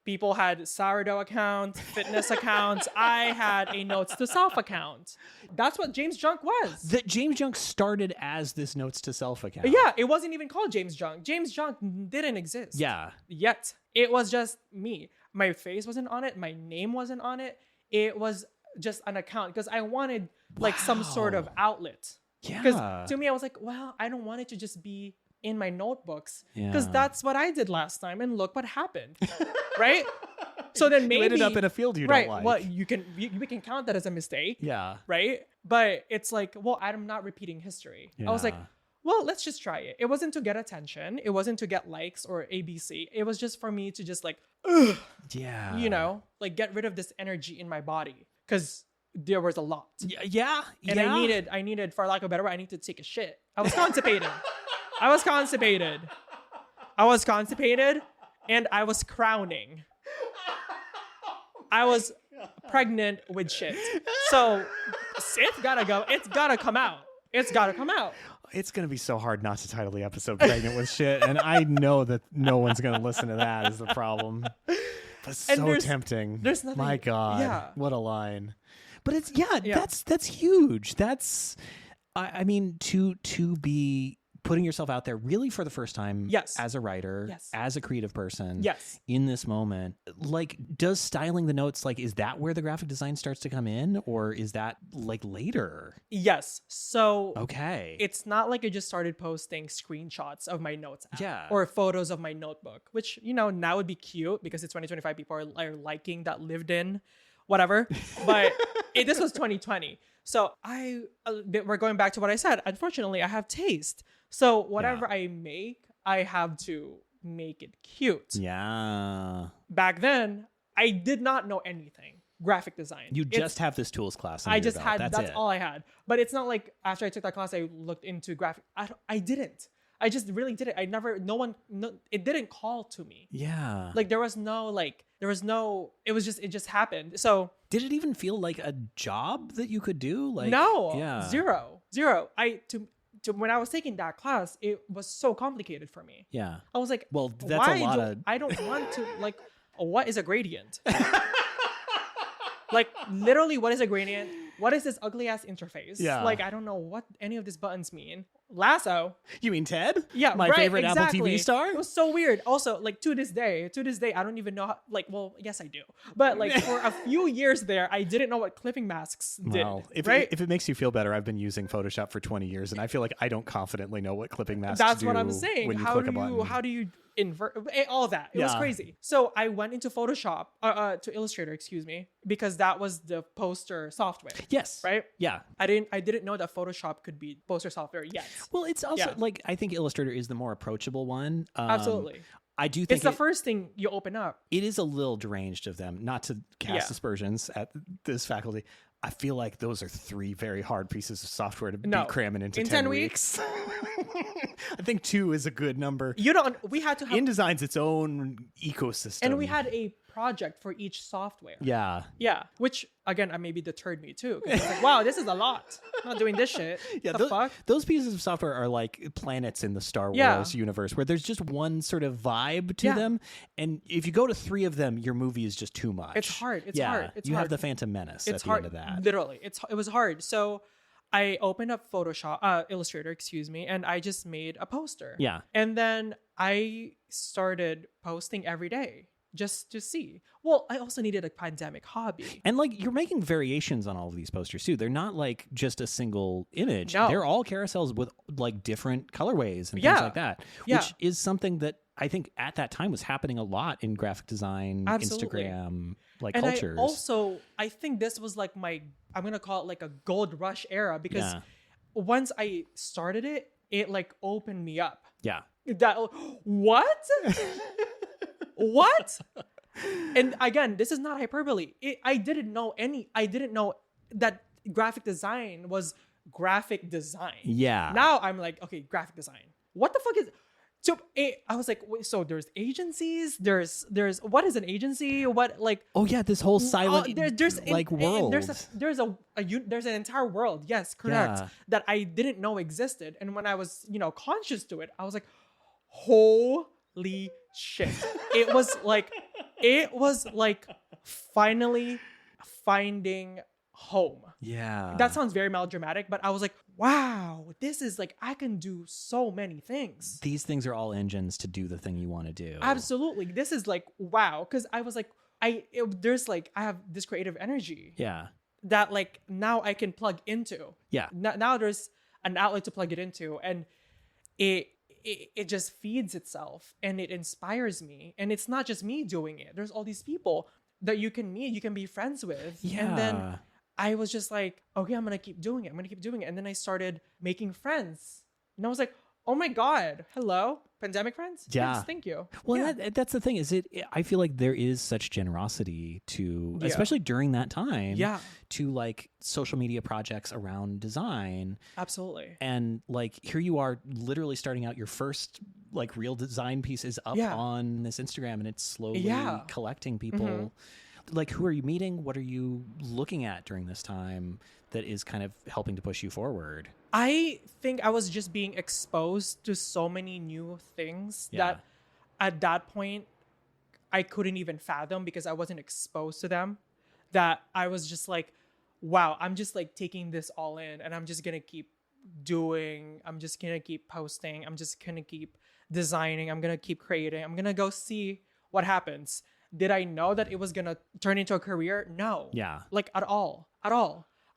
People had sourdough accounts, fitness accounts. I had a notes to self account. That's what James Junk was. That James Junk started as this notes to self account. Yeah, it wasn't even called James Junk. James Junk didn't exist. Yeah. Yet. It was just me. My face wasn't on it. My name wasn't on it. It was just an account because I wanted like some sort of Wow. outlet. Yeah. Because to me, I was like, well, I don't want it to just be in my notebooks because Yeah. that's what I did last time, and look what happened, right? So then maybe You ended up in a field you right. don't like. Well, we can count that as a mistake, Yeah. right? But it's like, well, I'm not repeating history. I was like, Yeah. well, let's just try it. It wasn't to get attention. It wasn't to get likes or ABC. It was just for me to just like, Yeah. like get rid of this energy in my body because there was a lot. Yeah. And yeah. I needed, for lack of a better word, I need to take a shit. I was constipated. I was constipated, and I was crowning. I was pregnant with shit. So it's gotta go. It's gotta come out. It's gotta come out. It's going to be so hard not to title the episode Pregnant with Shit. And I know that no one's going to listen to that is the problem. But it's And so there's- tempting. there's nothing- My God. yeah. What a line. But it's, Yeah. that's huge. That's, I mean, to be putting yourself out there really for the first time Yes. as a writer, Yes. as a creative person Yes. in this moment, like, does styling the notes, like, is that where the graphic design starts to come in, or is that like later? Yes. So Okay. it's not like I just started posting screenshots of my notes app Yeah. or photos of my notebook, which, now would be cute because it's 2025. People are liking that lived in whatever. But this was 2020. So we're going back to what I said. Unfortunately, I have taste. So whatever I make, I have to make it cute. Yeah. Back then, I did not know anything. Graphic design. You just have this tools class. Under I your just belt. had, that's it. all I had. But it's not like after I took that class, I looked into graphic. I didn't. I just really didn't. It didn't call to me. Yeah. Like it just happened. So did it even feel like a job that you could do? Like, no, yeah. zero. When I was taking that class, it was so complicated for me. Yeah. I was like, Well, that's a lot of. I don't want to like. What is a gradient? Like literally, what is a gradient? What is this ugly ass interface? Yeah. Like I don't know what any of these buttons mean. Lasso. You mean Ted? Yeah, my right, favorite exactly. Apple TV star. It was so weird. Also, like to this day, I don't even know how, like, well, yes I do. But like for a few years there, I didn't know what clipping masks did. Well, if it makes you feel better, I've been using Photoshop for 20 years, and I feel like I don't confidently know what clipping masks do. That's what I'm saying. When you how click do a button. you how do you invert all of that? It was crazy. So I went into Photoshop, to Illustrator, excuse me, because that was the poster software. Yes. Right? Yeah. I didn't know that Photoshop could be poster software yet. Well, it's also like I think Illustrator is the more approachable one. Absolutely. I do think it's the first thing you open up. It is a little deranged of them, not to cast aspersions at this faculty. I feel like those are 3 very hard pieces of software to be cramming into 10 weeks. I think 2 is a good number. We had to have InDesign's its own ecosystem. And we had a project for each software. Yeah. Yeah. Which again, maybe deterred me too. 'Cause it's like, wow, this is a lot. I'm not doing this shit. Yeah. The fuck? Those pieces of software are like planets in the Star Wars universe where there's just one sort of vibe to them. And if you go to 3 of them, your movie is just too much. It's hard. It's hard. You have the Phantom Menace at the end of that. Literally. It was hard. So I opened up Illustrator, excuse me, and I just made a poster. Yeah. And then I started posting every day just to see. Well, I also needed a pandemic hobby. And like you're making variations on all of these posters too. They're not like just a single image. No. They're all carousels with like different colorways and things like that. Which is something that I think at that time was happening a lot in graphic design, Instagram, like and cultures. I think this was like I'm going to call it like a gold rush era because once I started it, it like opened me up. Yeah. What? What? And again, this is not hyperbole. I didn't know that graphic design was graphic design. Yeah. Now I'm like, okay, graphic design. What the fuck is? So I was like, wait, so there's agencies. There's what is an agency? What like? Oh yeah, this whole silent world. There's an entire world. Yes, correct. Yeah. That I didn't know existed. And when I was conscious to it, I was like, holy shit! It was like finally finding home. Yeah. That sounds very melodramatic, but I was like, wow, this is like, I can do so many things. These things are all engines to do the thing you want to do. Absolutely. This is like, wow. Cause I was like, I have this creative energy. Yeah. That like now I can plug into. Yeah. Now there's an outlet to plug it into, and it just feeds itself and it inspires me. And it's not just me doing it. There's all these people that you can meet, you can be friends with. Yeah. And then I was just like, okay, I'm going to keep doing it. And then I started making friends. And I was like, oh my God, hello, pandemic friends? Yeah. Yes, thank you. Well, that's the thing is I feel like there is such generosity to, especially during that time, to like social media projects around design. Absolutely. And like, here you are literally starting out, your first like real design piece is up on this Instagram and it's slowly collecting people. Mm-hmm. Like, who are you meeting? What are you looking at during this time that is kind of helping to push you forward? I think I was just being exposed to so many new things that at that point I couldn't even fathom because I wasn't exposed to them. That I was just like, wow, I'm just like taking this all in and I'm just going to keep doing. I'm just going to keep posting. I'm just going to keep designing. I'm going to keep creating. I'm going to go see what happens. Did I know that it was going to turn into a career? No. Yeah. Like at all.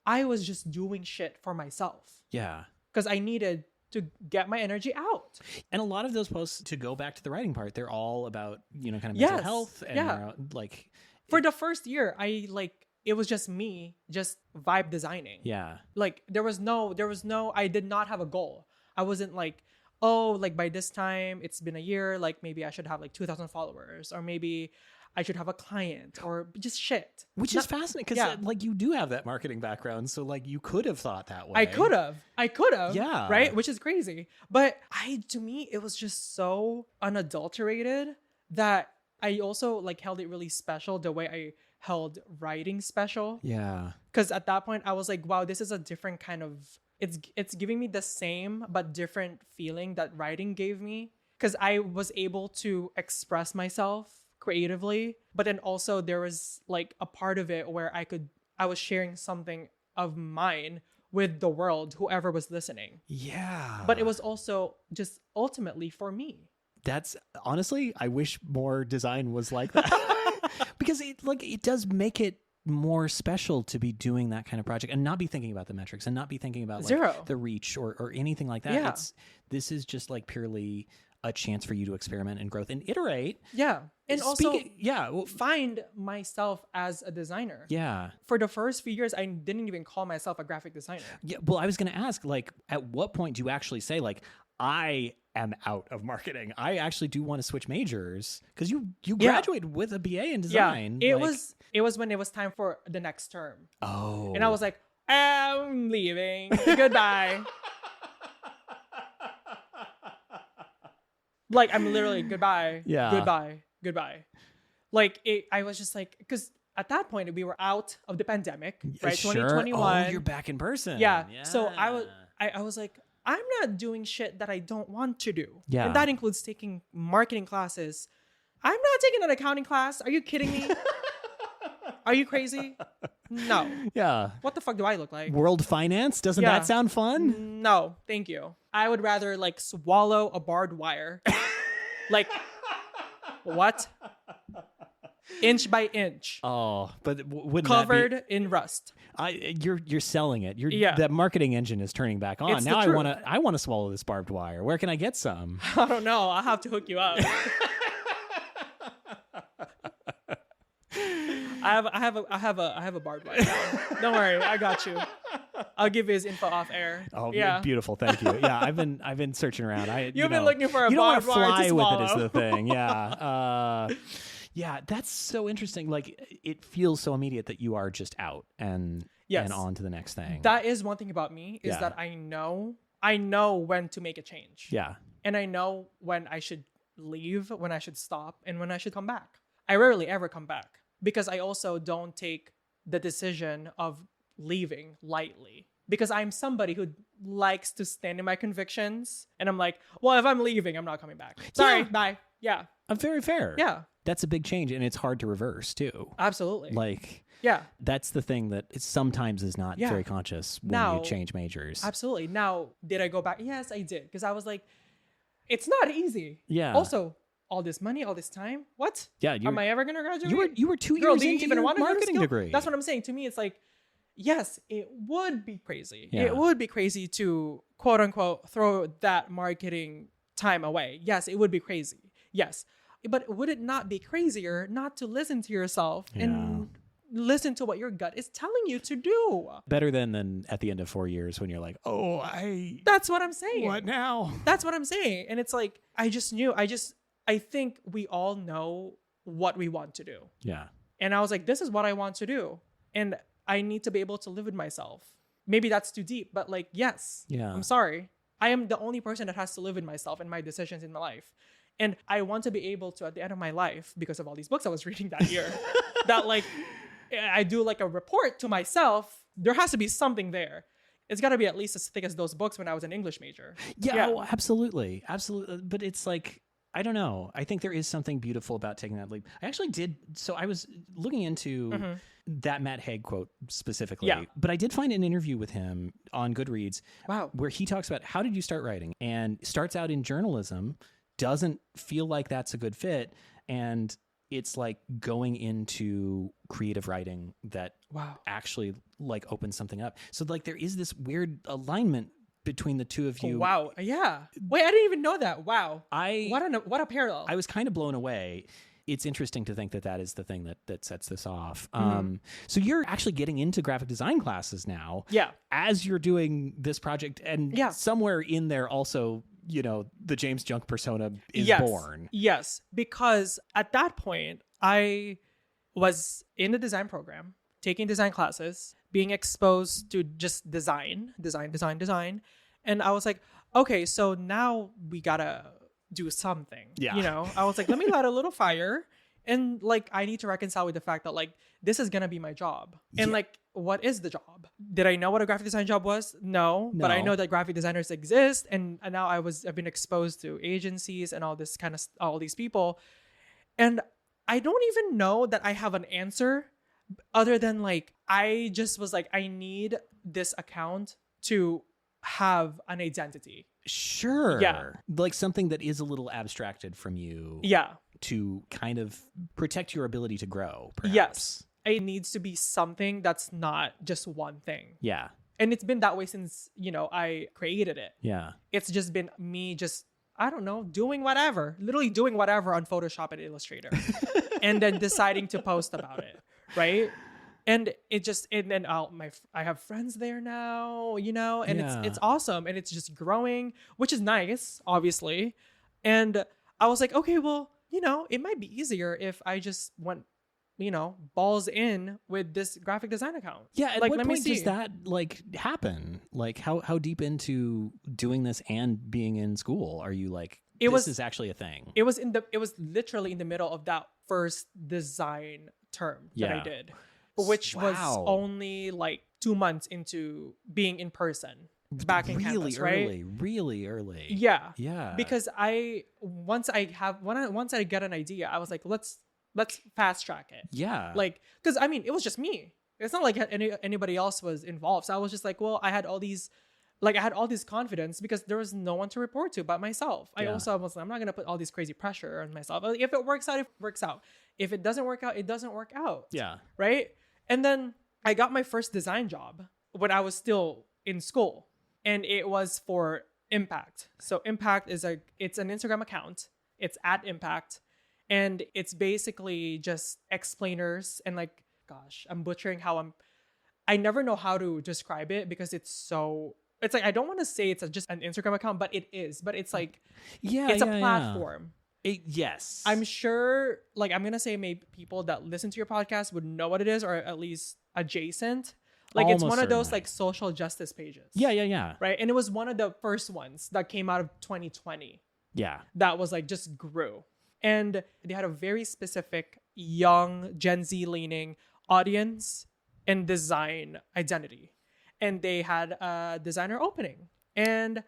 I was just doing shit for myself. Yeah. Because I needed to get my energy out. And a lot of those posts, to go back to the writing part, they're all about, kind of mental health. And like... For the first year, it was just me, just vibe designing. Yeah. Like there was no, I did not have a goal. I wasn't like, oh, like by this time, it's been a year, like maybe I should have like 2,000 followers, or maybe I should have a client, or just shit. Which is fascinating because like you do have that marketing background. So like you could have thought that way. I could have. Yeah. Right. Which is crazy. But to me, it was just so unadulterated that I also like held it really special the way I held writing special. Yeah. Because at that point I was like, wow, this is a different kind of, it's giving me the same but different feeling that writing gave me. Because I was able to express myself creatively, but then also there was like a part of it where I was sharing something of mine with the world, whoever was listening. Yeah. But it was also just ultimately for me. That's honestly, I wish more design was like that. Because it does make it more special to be doing that kind of project and not be thinking about the metrics and not be thinking about the reach or anything like that. Yeah. This is just like purely a chance for you to experiment and growth and iterate. Yeah. And also well, find myself as a designer. Yeah. For the first few years, I didn't even call myself a graphic designer. Yeah. Well, I was going to ask, like, at what point do you actually say, like, I am out of marketing. I actually do want to switch majors, because you graduated with a BA in design. Yeah. It was when it was time for the next term. Oh. And I was like, I'm leaving. Goodbye. Like, I'm literally goodbye. Yeah. Goodbye. Like, I was just like, because at that point we were out of the pandemic, right? Sure. 2021. Oh, you're back in person. Yeah. So I was like, I'm not doing shit that I don't want to do. Yeah. And that includes taking marketing classes. I'm not taking an accounting class. Are you kidding me? Are you crazy? No. Yeah. What the fuck do I look like? World finance? Doesn't that sound fun? No, thank you. I would rather like swallow a barbed wire. Like, what? Inch by inch. Oh, but wouldn't covered that in rust. You're selling it. Yeah. That marketing engine is turning back on. It's Now the I want to swallow this barbed wire. Where can I get some? I don't know. I'll have to hook you up. I have a barbed wire now. Don't worry, I got you. I'll give you his info off air. Oh, yeah, beautiful. Thank you. Yeah, I've been searching around. You've been looking for a you don't barbed wire to fly swallow. with it is the thing. Yeah. Yeah, that's so interesting. Like, it feels so immediate that you are just out and on to the next thing. That is one thing about me is that I know when to make a change. Yeah. And I know when I should leave, when I should stop, and when I should come back. I rarely ever come back because I also don't take the decision of leaving lightly, because I'm somebody who likes to stand in my convictions. And I'm like, well, if I'm leaving, I'm not coming back. Sorry, bye. Yeah. I'm very fair. Yeah. That's a big change, and it's hard to reverse too. Absolutely. Like, yeah, that's the thing that it sometimes is not very conscious when you change majors. Absolutely. Now, did I go back? Yes, I did. Because I was like, it's not easy. Yeah. Also, all this money, all this time. What? Yeah. Am I ever going to graduate? You were 2 Girl, years do you into even your want a marketing degree. That's what I'm saying. To me, it's like, yes, it would be crazy. Yeah. It would be crazy to, quote unquote, throw that marketing time away. Yes, it would be crazy. Yes. But would it not be crazier not to listen to yourself and listen to what your gut is telling you to do? Better than at the end of 4 years when you're like, that's what I'm saying. What now? That's what I'm saying. And it's like, I think we all know what we want to do. Yeah. And I was like, this is what I want to do. And I need to be able to live with myself. Maybe that's too deep, but like, yes. Yeah. I'm sorry. I am the only person that has to live with myself and my decisions in my life. And I want to be able to, at the end of my life, because of all these books I was reading that year, that like, I do like a report to myself. There has to be something there. It's got to be at least as thick as those books when I was an English major. Yeah. Oh, absolutely. Absolutely. But it's like, I don't know. I think there is something beautiful about taking that leap. I actually did. So I was looking into that Matt Haig quote specifically, but I did find an interview with him on Goodreads. Wow. Where he talks about, how did you start writing? And starts out in journalism, doesn't feel like that's a good fit. And it's like going into creative writing that actually like opens something up. So like there is this weird alignment between the two of you. Wow. Yeah. Wait, I didn't even know that. Wow. What a parallel. I was kind of blown away. It's interesting to think that is the thing that sets this off. So you're actually getting into graphic design classes now. Yeah. As you're doing this project, and somewhere in there also, you know, the James Junk persona is born. Yes. Because at that point, I was in the design program, taking design classes, being exposed to just design. And I was like, okay, so now we gotta do something. Yeah. You know, I was like, let me light a little fire. And like, I need to reconcile with the fact that like, this is gonna be my job. And like, what is the job? Did I know what a graphic design job was? No. But I know that graphic designers exist. And now I've been exposed to agencies and all this kind of, all these people. And I don't even know that I have an answer other than like, I just was like, I need this account to have an identity. Sure. Yeah. Like something that is a little abstracted from you. Yeah. To kind of protect your ability to grow, perhaps. Yes. It needs to be something that's not just one thing. Yeah. And it's been that way since, I created it. Yeah. It's just been me just, I don't know, literally doing whatever on Photoshop and Illustrator. And then deciding to post about it. Right. And I have friends there now, and it's awesome. And it's just growing, which is nice, obviously. And I was like, okay, well, it might be easier if I just went, balls in with this graphic design account. Yeah. At like, what let me point see. does that happen? Like how deep into doing this and being in school are you this is actually a thing? It was literally in the middle of that first design term that I did, which was only 2 months into being in person back in campus, right? Really early. Yeah. Yeah. Because once I get an idea, I was like, let's fast track it. Yeah. Because it was just me. It's not like anybody else was involved. So I was just like, well, I had all these confidence because there was no one to report to but myself. I also was I'm not going to put all this crazy pressure on myself. If it works out, it works out. If it doesn't work out, it doesn't work out. Yeah. Right? And then I got my first design job when I was still in school, and it was for Impact. So Impact it's an Instagram account. It's at Impact, and it's basically just explainers and gosh, I'm butchering I never know how to describe it because it's I don't want to say it's just an Instagram account, but it is. But it's it's a platform. Yes. I'm sure, I'm going to say maybe people that listen to your podcast would know what it is, or at least adjacent. It's one of those social justice pages. Yeah. Right? And it was one of the first ones that came out of 2020. Yeah. That was just grew. And they had a very specific young Gen Z leaning audience and design identity. And they had a designer opening. And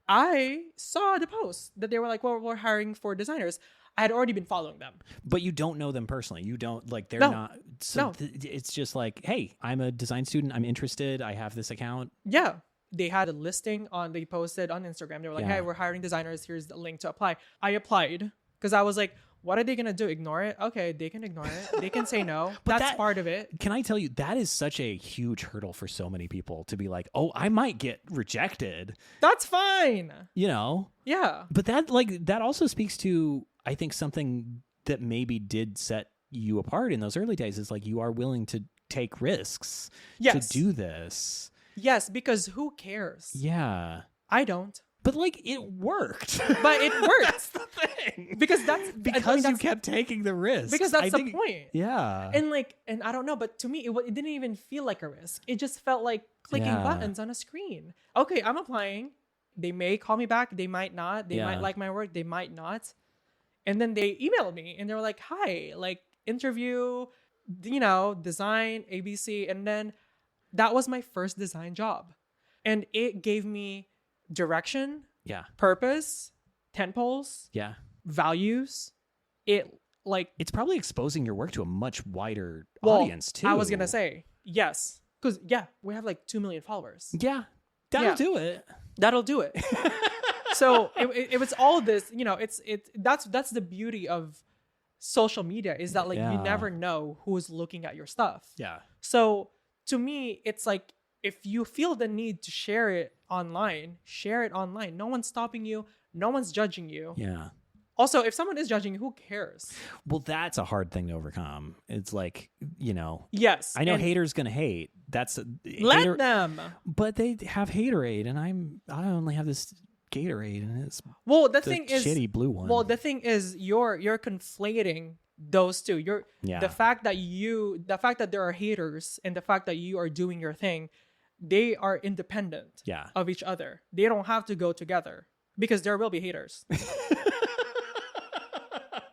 I saw the post that they were like, well, we're hiring for designers. I had already been following them. But you don't know them personally. You don't they're No. not. So it's just hey, I'm a design student. I'm interested. I have this account. Yeah. They had a listing they posted on Instagram. They were like, hey, we're hiring designers. Here's the link to apply. I applied because I was like, what are they going to do? Ignore it? Okay, they can ignore it. They can say no. But that's part of it. Can I tell you, that is such a huge hurdle for so many people to be like, oh, I might get rejected. That's fine. Yeah. But that also speaks to, I think, something that maybe did set you apart in those early days is you are willing to take risks to do this. Yes, because who cares? Yeah. I don't. But it worked. But it worked. That's the thing. Because you kept taking the risk. Because that's the point. Yeah. And I don't know, but to me, it didn't even feel like a risk. It just felt like clicking buttons on a screen. Okay, I'm applying. They may call me back. They might not. They might like my work. They might not. And then they emailed me and they were like, hi, interview, design, ABC. And then that was my first design job. And it gave me direction, purpose, tentpoles, values. It's probably exposing your work to a much wider audience too. I was gonna say yes, because we have 2 million followers. Yeah, that'll do it. That'll do it. So it was all this, that's the beauty of social media is that you never know who's looking at your stuff. Yeah. So to me, it's if you feel the need to share it online, share it online. No one's stopping you. No one's judging you. Yeah. Also, if someone is judging you, who cares? Well, that's a hard thing to overcome. It's yes, I know haters gonna hate. Let them. But they have haterade, and I only have this Gatorade, and it's the thing is shitty blue one. Well, the thing is, you're conflating those two. The fact that there are haters and the fact that you are doing your thing, they are independent of each other. They don't have to go together because there will be haters.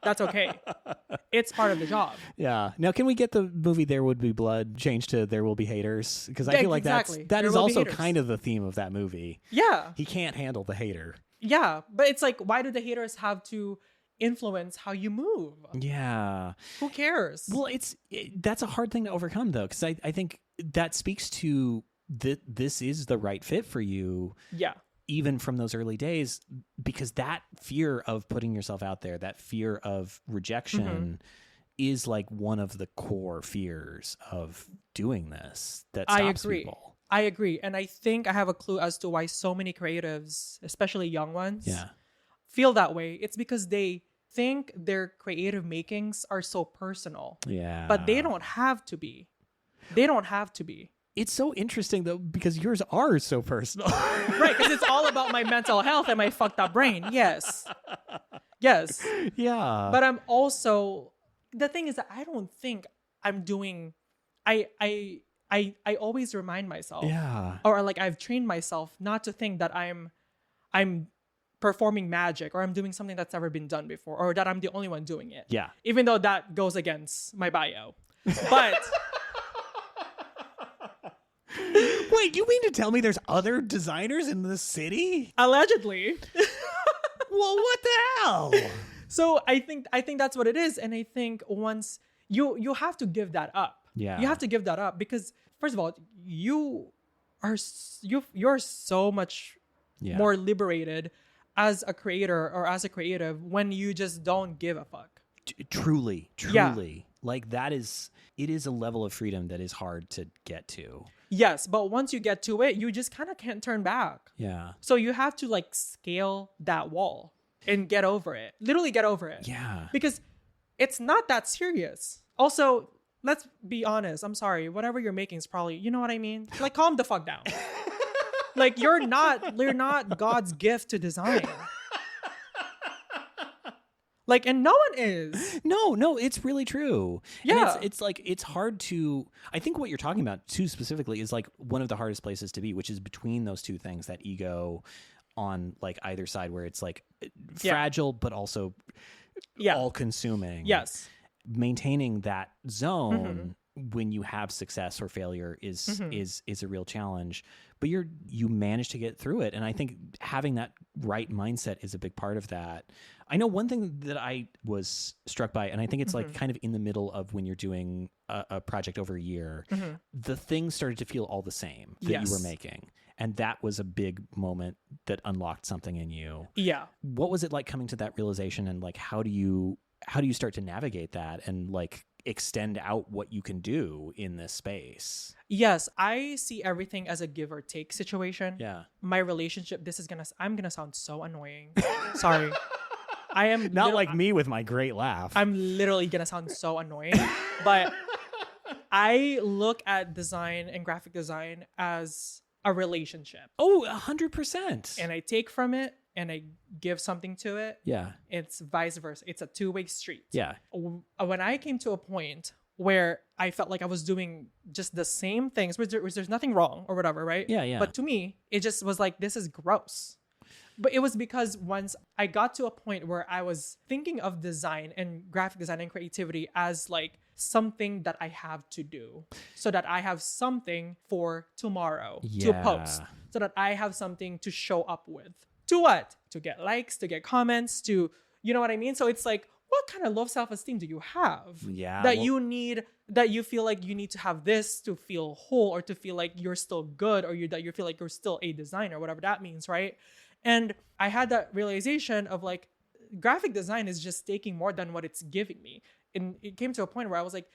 That's okay. It's part of the job. Yeah. Now, can we get the movie There Would Be Blood changed to There Will Be Haters? Because I feel like that is also kind of the theme of that movie. Yeah. He can't handle the hater. Yeah. But it's why do the haters have to influence how you move? Yeah. Who cares? Well, that's a hard thing to overcome, though, because I think that speaks to this is the right fit for you. Yeah. Even from those early days, because that fear of putting yourself out there, that fear of rejection is like one of the core fears of doing this that stops people. I agree. And I think I have a clue as to why so many creatives, especially young ones, feel that way. It's because they think their creative makings are so personal. Yeah. But they don't have to be. They don't have to be. It's so interesting, though, because yours are so personal. Right, because it's all about my mental health and my fucked up brain. Yes. Yes. Yeah. But I'm also... The thing is that I don't think I'm doing... I always remind myself. Yeah. Or like I've trained myself not to think that I'm performing magic or I'm doing something that's never been done before or that I'm the only one doing it. Yeah. Even though that goes against my bio. But... Wait, you mean to tell me there's other designers in the city? Allegedly. Well, what the hell? So I think that's what it is. And I think once you have to give that up. Yeah. You have to give that up because first of all, you're so much more liberated as a creator or as a creative when you just don't give a fuck. Truly. Yeah. Like it is a level of freedom that is hard to get to. Yes, but once you get to it, you just kind of can't turn back. Yeah. So you have to like scale that wall and get over it. Literally get over it. Yeah. Because it's not that serious. Also, let's be honest. I'm sorry. Whatever you're making is probably, you know what I mean? Like calm the fuck down. Like you're not God's gift to design. Like, and no one is. No, it's really true. Yeah. And it's like, it's hard to, I think what you're talking about too specifically is like one of the hardest places to be, which is between those two things, that ego on like either side where it's like fragile, but also all consuming. Yes. Maintaining that zone when you have success or failure is a real challenge, but you manage to get through it. And I think having that right mindset is a big part of that. I know one thing that I was struck by, and I think it's like kind of in the middle of when you're doing a project over a year, the things started to feel all the same that you were making. And that was a big moment that unlocked something in you. Yeah. What was it like coming to that realization, and like how do you start to navigate that and like extend out what you can do in this space? Yes, I see everything as a give or take situation. Yeah. My relationship, I'm gonna sound so annoying. Sorry. I am not like me with my great laugh. I'm literally gonna sound so annoying, but I look at design and graphic design as a relationship. Oh, 100%. And I take from it and I give something to it. Yeah. It's vice versa. It's a two-way street. Yeah. When I came to a point where I felt like I was doing just the same things, which there's nothing wrong or whatever, right? Yeah. But to me, it just was like, this is gross. But it was because once I got to a point where I was thinking of design and graphic design and creativity as like something that I have to do so that I have something for tomorrow to post, so that I have something to show up with. To what? To get likes, to get comments, to, you know what I mean? So it's like, what kind of low self-esteem do you have? Yeah. That you need, that you feel like you need to have this to feel whole or to feel like you're still good, or that you feel like you're still a designer, whatever that means, right? And I had that realization of like, graphic design is just taking more than what it's giving me. And it came to a point where I was like,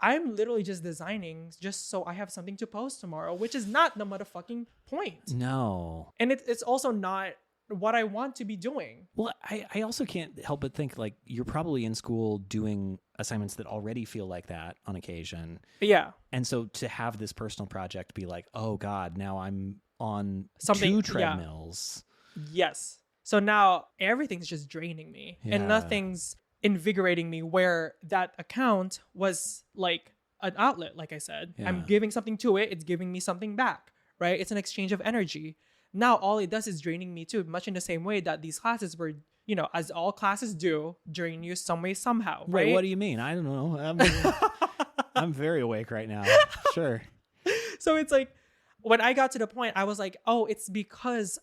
I'm literally just designing just so I have something to post tomorrow, which is not the motherfucking point. No. And it's also not what I want to be doing. Well, I also can't help but think like you're probably in school doing assignments that already feel like that on occasion. Yeah. And so to have this personal project be like, oh God, now I'm on something, 2 treadmills. Yes. So now everything's just draining me and nothing's invigorating me, where that account was like an outlet. Like I said, I'm giving something to it. It's giving me something back, right? It's an exchange of energy. Now all it does is draining me too, much in the same way that these classes were, you know, as all classes do, drain you some way, somehow. Right? Wait, what do you mean? I don't know. I'm very awake right now. Sure. So it's like, when I got to the point, I was like, oh, it's because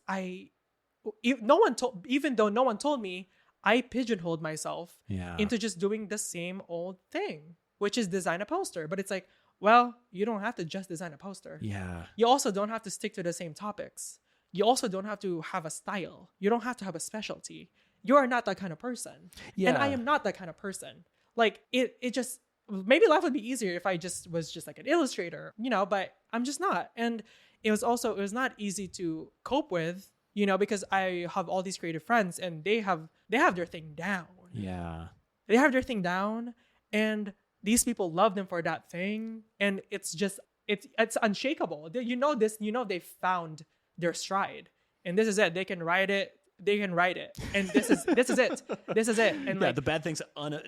even though no one told me, I pigeonholed myself into just doing the same old thing, which is design a poster. But it's like, Well, you don't have to just design a poster. Yeah. You also don't have to stick to the same topics. You also don't have to have a style. You don't have to have a specialty. You are not that kind of person. Yeah. And I am not that kind of person. Like it just, maybe life would be easier if I just was just like an illustrator, but I'm just not. And it was not easy to cope with, because I have all these creative friends and they have their thing down. Yeah. They have their thing down, and these people love them for that thing. And it's just, it's unshakable. They found their stride, and this is it. They can write it. And this is it. This is it. And the bad things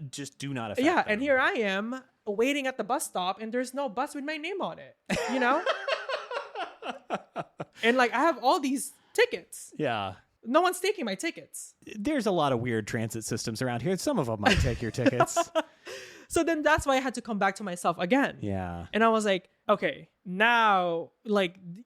just do not affect them. And here I am waiting at the bus stop, and there's no bus with my name on it, And I have all these tickets. Yeah. No one's taking my tickets. There's a lot of weird transit systems around here. Some of them might take your tickets. So then that's why I had to come back to myself again. Yeah. And I was like, okay, now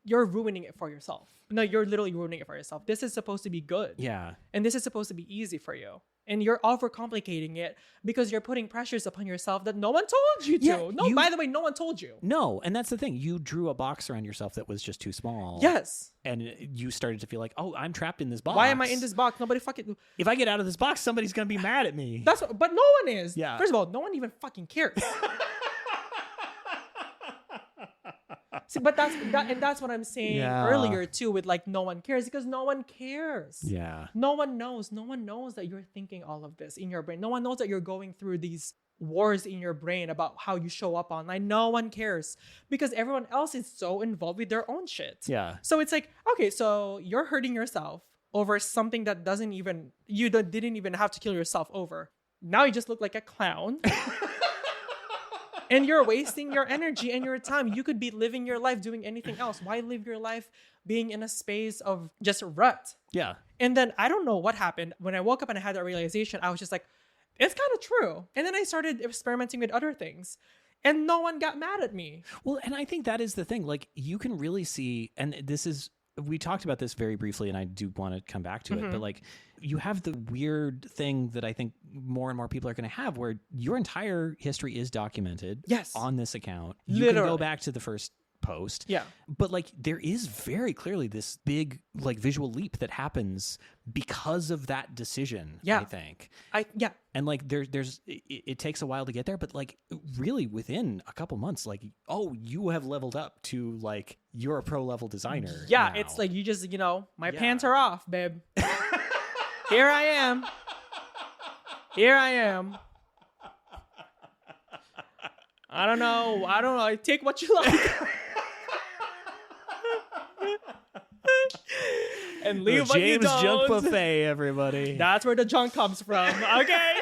you're ruining it for yourself. No, you're literally ruining it for yourself. This is supposed to be good. Yeah. And this is supposed to be easy for you. And you're overcomplicating it because you're putting pressures upon yourself that no one told you to. Yeah, by the way, no one told you. No, and that's the thing. You drew a box around yourself that was just too small. Yes. And you started to feel like, oh, I'm trapped in this box. Why am I in this box? Nobody fucking... If I get out of this box, somebody's going to be mad at me. But no one is. Yeah. First of all, no one even fucking cares. See, but that's what I'm saying earlier too with no one cares, because no one cares. Yeah. No one knows that you're thinking all of this in your brain. No one knows that you're going through these wars in your brain about how you show up online. No one cares because everyone else is so involved with their own shit. Yeah. So it's like, okay, so you're hurting yourself over something that didn't even have to kill yourself over. Now you just look like a clown. And you're wasting your energy and your time. You could be living your life doing anything else. Why live your life being in a space of just rut? Yeah. And then I don't know what happened. When I woke up and I had that realization, I was just like, it's kind of true. And then I started experimenting with other things. And no one got mad at me. Well, and I think that is the thing. You can really see, and we talked about this very briefly, and I do want to come back to it, but you have the weird thing that I think more and more people are going to have, where your entire history is documented on this account. You can go back to the first post. Yeah. But there is very clearly this big visual leap that happens because of that decision, I think. And it takes a while to get there, but really within a couple months, you have leveled up to you're a pro level designer. Yeah. now. It's you just, my pants are off, babe. Here I am. I don't know. Take what you like. And leave what you James don't. Junk Buffet, everybody. That's where the junk comes from. Okay.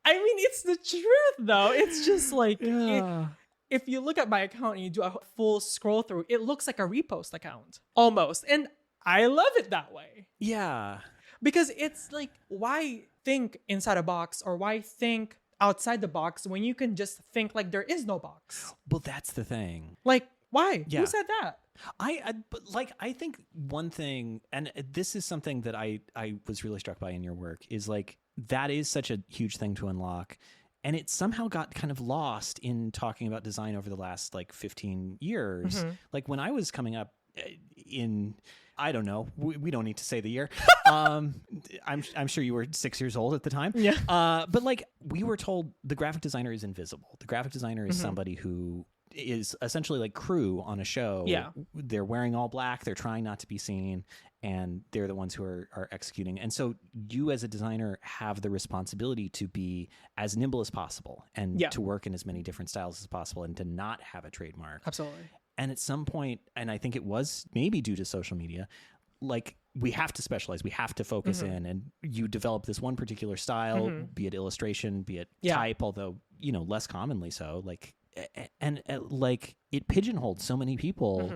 I mean, it's the truth, though. It's just if you look at my account and you do a full scroll through, it looks like a repost account almost. And I love it that way. Yeah. Because it's why think inside a box, or why think outside the box when you can just think there is no box? Well, that's the thing. Why? Yeah. Who said that? I think one thing, and this is something that I was really struck by in your work, is that is such a huge thing to unlock. And it somehow got kind of lost in talking about design over the last 15 years. Mm-hmm. When I was coming up in, I don't know, we don't need to say the year. I'm sure you were 6 years old at the time. Yeah. But we were told the graphic designer is invisible. The graphic designer is somebody who is essentially crew on a show. Yeah. They're wearing all black. They're trying not to be seen. And they're the ones who are executing. And so you as a designer have the responsibility to be as nimble as possible and to work in as many different styles as possible and to not have a trademark. Absolutely. And at some point, and I think it was maybe due to social media, we have to specialize. We have to focus in, and you develop this one particular style, be it illustration, be it type, although, less commonly so, and it pigeonholed so many people.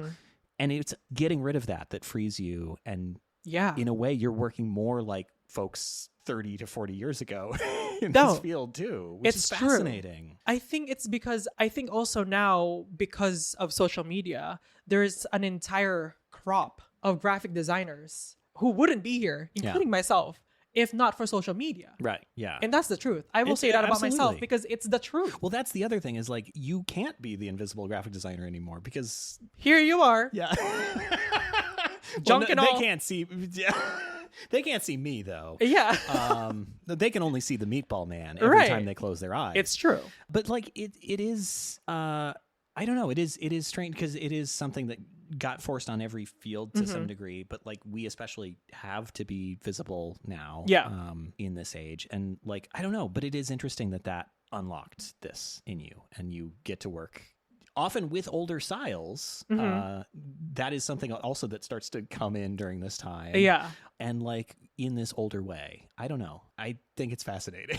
And it's getting rid of that frees you. And in a way, you're working more like folks 30 to 40 years ago in this field too, which is fascinating. True. I think it's because also now, because of social media, there's an entire crop of graphic designers who wouldn't be here, including myself, if not for social media. Right. Yeah. And that's the truth. I will say that about myself absolutely. because it's the truth. Well, that's the other thing is like you can't be the invisible graphic designer anymore because Here you are. yeah. Junk and all. They can't see. Yeah. They can't see me though. Yeah. They can only see the meatball man every Right. time they close their eyes. It's true. But like it is. I don't know. It is strange because it is something that got forced on every field to some degree. But like we especially have to be visible now. Yeah. In this age, and like I don't know, but it is interesting that unlocked this in you, and you get to work. Often with older styles, that is something also that starts to come in during this time. Yeah. And like in this older way. I don't know. I think it's fascinating.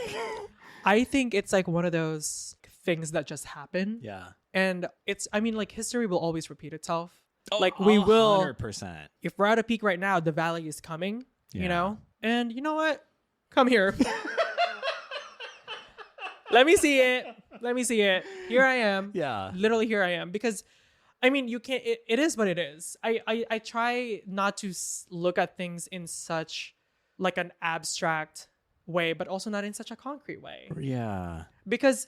I think it's like one of those things that just happen. Yeah. And like history will always repeat itself. Oh, like we will 100%. If we're at a peak right now, the valley is coming, Yeah. you know? And you know what? Come here. Let me see it. Here I am. Yeah. Literally here I am. Because, I mean, you can't, it is what it is. I try not to look at things in such like an abstract way, but also not in such a concrete way. Yeah. Because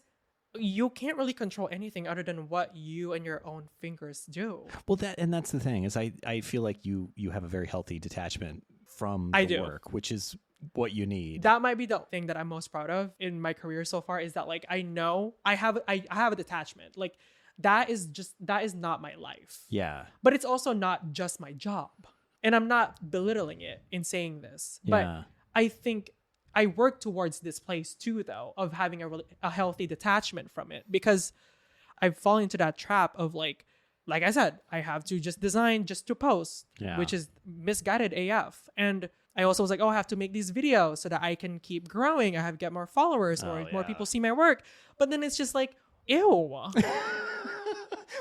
you can't really control anything other than what you and your own fingers do. Well, that's the thing is I feel like you have a very healthy detachment from the work, which is what you need. That might be the thing that I'm most proud of in my career so far is that like I know I have a detachment. Like that is not my life. Yeah. But it's also not just my job. And I'm not belittling it in saying this. Yeah. But I think I work towards this place too, though, of having a healthy detachment from it, because I've fallen into that trap of like I said, I have to just design just to post, which is misguided AF. And I also was like, I have to make these videos so that I can keep growing. I have to get more followers or more people see my work. But then it's just like, ew.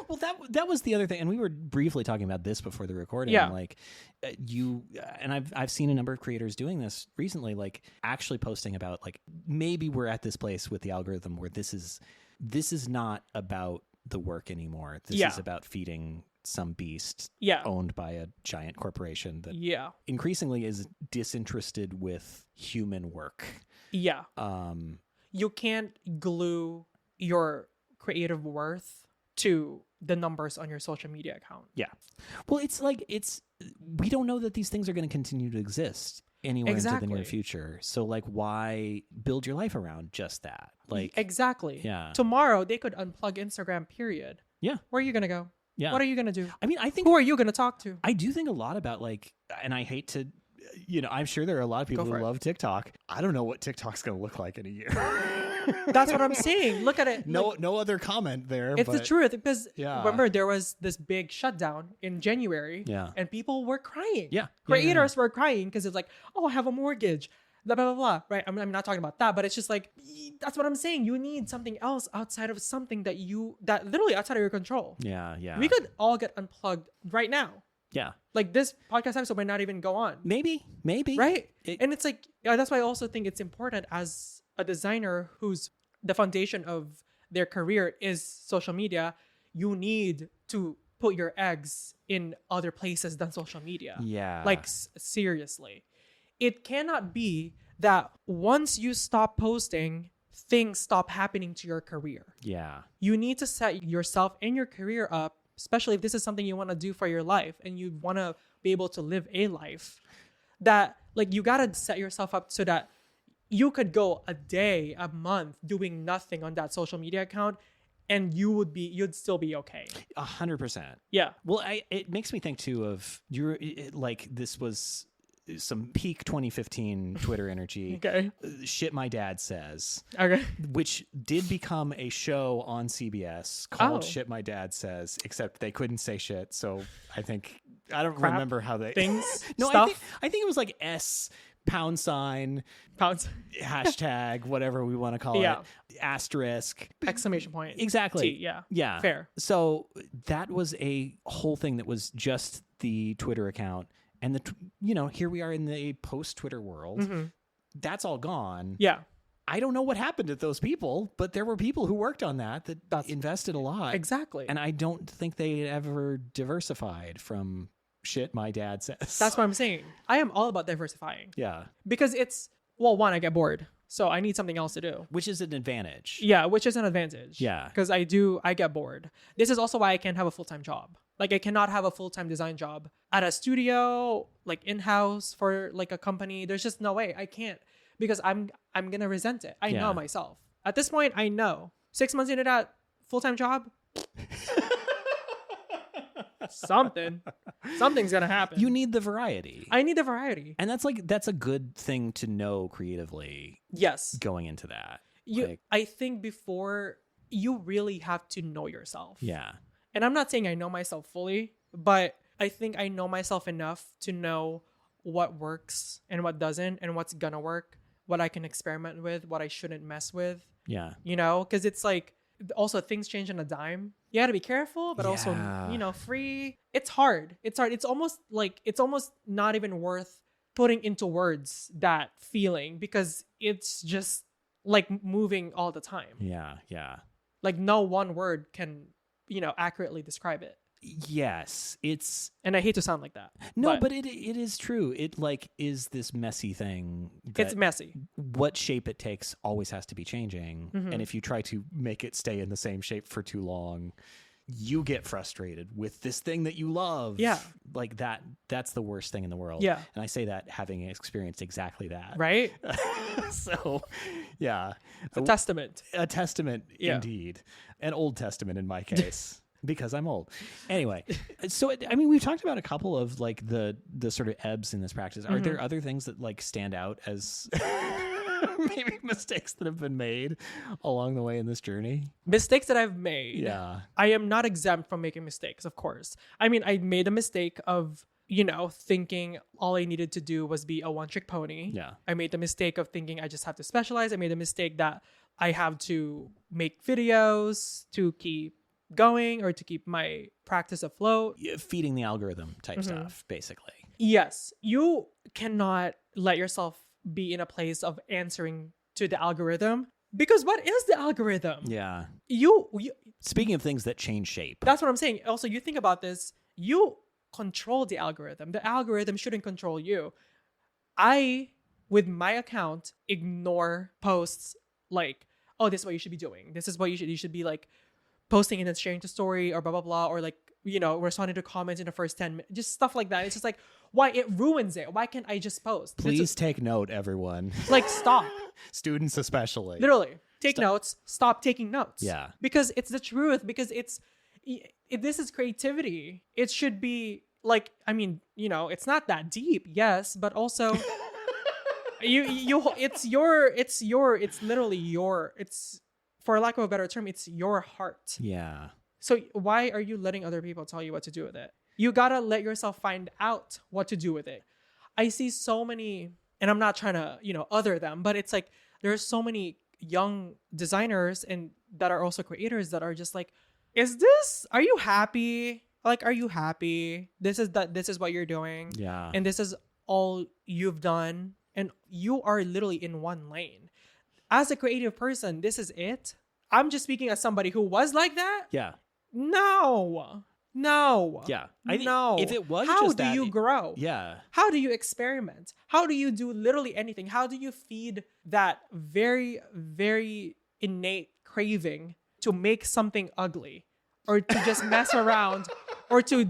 Well, that was the other thing, and we were briefly talking about this before the recording. Yeah. Like and I've seen a number of creators doing this recently, like actually posting about like maybe we're at this place with the algorithm where this is not about the work anymore. This is about feeding some beast owned by a giant corporation that increasingly is disinterested with human work. Yeah. You can't glue your creative worth to the numbers on your social media account. Yeah. Well, we don't know that these things are going to continue to exist anywhere into the near future. So like why build your life around just that? Like exactly. Yeah. Tomorrow they could unplug Instagram, period. Yeah. Where are you going to go? Yeah. What are you going to do? I mean, I think who are you going to talk to? I do think a lot about like, and I hate to, I'm sure there are a lot of people who love TikTok. I don't know what TikTok's going to look like in a year. That's what I'm saying. Look at it. No other comment there. It's the truth because remember there was this big shutdown in January and people were crying. Yeah. Creators were crying because it's like, oh, I have a mortgage, blah, blah, blah, blah. Right. I'm not talking about that, but it's just like, that's what I'm saying. You need something else outside of something that literally outside of your control. Yeah. Yeah. We could all get unplugged right now. Yeah. Like this podcast episode might not even go on. Maybe. Right. And it's like, that's why I also think it's important as a designer whose the foundation of their career is social media, you need to put your eggs in other places than social media. Yeah. Like seriously. It cannot be that once you stop posting, things stop happening to your career. Yeah. You need to set yourself and your career up, especially if this is something you want to do for your life and you want to be able to live a life, that like you got to set yourself up so that you could go a day, a month doing nothing on that social media account and you'd still be okay. 100%. Yeah. Well, it makes me think too of this was some peak 2015 Twitter energy. Okay. Shit My Dad Says. Okay. Which did become a show on CBS called Shit My Dad Says, except they couldn't say shit. So I don't remember how they... Things? No, stuff? I think it was like #, hashtag, whatever we want to call it, asterisk, exclamation point, exactly. T, yeah. Fair. So that was a whole thing that was just the Twitter account. And here we are in the post-Twitter world. Mm-hmm. That's all gone. Yeah. I don't know what happened to those people, but there were people who worked on that invested a lot. Exactly. And I don't think they ever diversified from Shit My Dad Says. That's what I'm saying. I am all about diversifying. Yeah. Because well, one, I get bored. So I need something else to do. Which is an advantage. Yeah, which is an advantage. Yeah. Because I get bored. This is also why I can't have a full-time job. Like I cannot have a full-time design job at a studio, like in-house for like a company. There's just no way. I can't because I'm gonna resent it. I know myself. At this point, I know. 6 months into that full-time job, something's gonna happen. You need the variety. I need the variety. And that's a good thing to know creatively. Yes. Going into that. I think before you really have to know yourself. Yeah. And I'm not saying I know myself fully, but I think I know myself enough to know what works and what doesn't and what's gonna work, what I can experiment with, what I shouldn't mess with. Yeah. You know, because it's like also things change on a dime. You got to be careful, but also, you know, free. It's hard. It's almost not even worth putting into words that feeling because it's just like moving all the time. Yeah. Yeah. Like no one word can, you know, accurately describe it. Yes, and I hate to sound like that. No, but it is true. It like is this messy thing. It's messy. What shape it takes always has to be changing. Mm-hmm. And if you try to make it stay in the same shape for too long, you get frustrated with this thing that you love. Yeah. Like that's the worst thing in the world. Yeah. And I say that having experienced exactly that. Right? So, yeah. It's a testament. A testament, indeed. An Old Testament in my case. Because I'm old. Anyway, so I mean, we've talked about a couple of like the sort of ebbs in this practice. Are there other things that like stand out as maybe mistakes that have been made along the way in this journey? Mistakes that I've made. Yeah. I am not exempt from making mistakes, of course. I mean, I made a mistake of, you know, thinking all I needed to do was be a one-trick pony. Yeah. I made the mistake of thinking I just have to specialize. I made the mistake that I have to make videos to keep going or to keep my practice afloat. Feeding the algorithm type stuff, basically. Yes. You cannot let yourself be in a place of answering to the algorithm because what is the algorithm? Yeah. You Speaking of things that change shape. That's what I'm saying. Also, you think about this, you control the algorithm. The algorithm shouldn't control you. I, with my account, ignore posts like, oh, this is what you should be doing. This is what you should be like posting and then sharing to story or blah, blah, blah. Or like, you know, responding to comments in the first 10 minutes, just stuff like that. It's just like, why? It ruins it. Why can't I just post? Please take note, everyone. Like, stop. Students especially. Literally. Take notes. Stop taking notes. Yeah. Because it's the truth. Because this is creativity. It should be like, I mean, you know, it's not that deep. Yes. But also it's literally it's, for lack of a better term, it's your heart. Yeah. So why are you letting other people tell you what to do with it? You gotta let yourself find out what to do with it. I see so many, and I'm not trying to, you know, other them, but it's like there's so many young designers and that are also creators that are just like, are you happy? Like, are you happy? This is what you're doing. Yeah. And this is all you've done. And you are literally in one lane. As a creative person, this is it. I'm just speaking as somebody who was like that. Yeah. No. Yeah. No. If it was how just do that, you grow? Yeah. How do you experiment? How do you do literally anything? How do you feed that very, very innate craving to make something ugly or to just mess around or to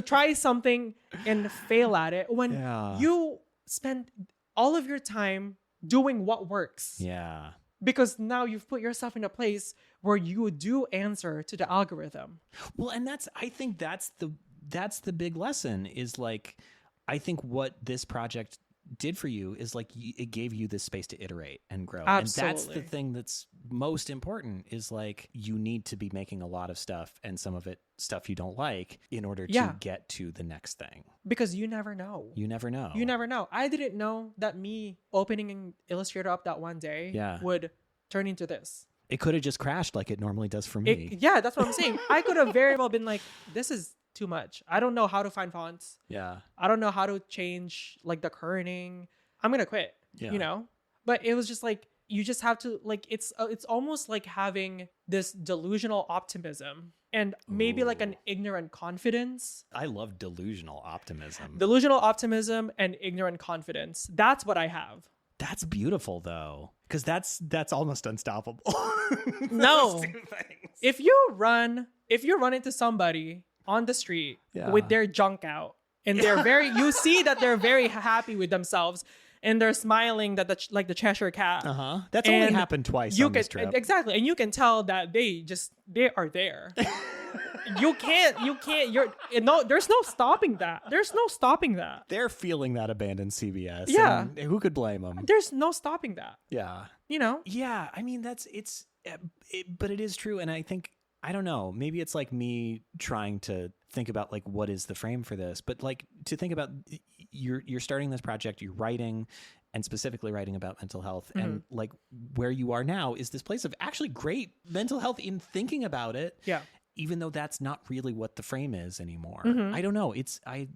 try something and fail at it when you spend all of your time doing what works? Yeah. Because now you've put yourself in a place where you do answer to the algorithm. Well, and I think that's the big lesson is like, I think what this project did for you is like, it gave you this space to iterate and grow. Absolutely. And that's the thing that's most important is like, you need to be making a lot of stuff and some of it stuff you don't like in order to get to the next thing. Because you never know. You never know. You never know. I didn't know that me opening Illustrator up that one day would turn into this. It could have just crashed like it normally does for me. That's what I'm saying. I could have very well been like, this is too much. I don't know how to find fonts. Yeah. I don't know how to change like the kerning. I'm going to quit, you know? But it was just like, you just have to like, it's almost like having this delusional optimism and maybe like an ignorant confidence. I love delusional optimism. Delusional optimism and ignorant confidence. That's what I have. That's beautiful though, because that's almost unstoppable. No. Those two things. If you run into somebody on the street with their junk out, and you see that they're very happy with themselves, and they're smiling that like the Cheshire Cat. That's only happened twice on this trip. Exactly, and you can tell that they are there. There's no stopping that. There's no stopping that. They're feeling that abandoned CBS. Yeah. And who could blame them? There's no stopping that. Yeah. Yeah. I mean, but it is true. And I think, I don't know, maybe it's like me trying to think about like, what is the frame for this? But like to think about, you're starting this project, you're writing, and specifically writing about mental health. And like where you are now is this place of actually great mental health in thinking about it. Yeah. Even though that's not really what the frame is anymore. I don't know. I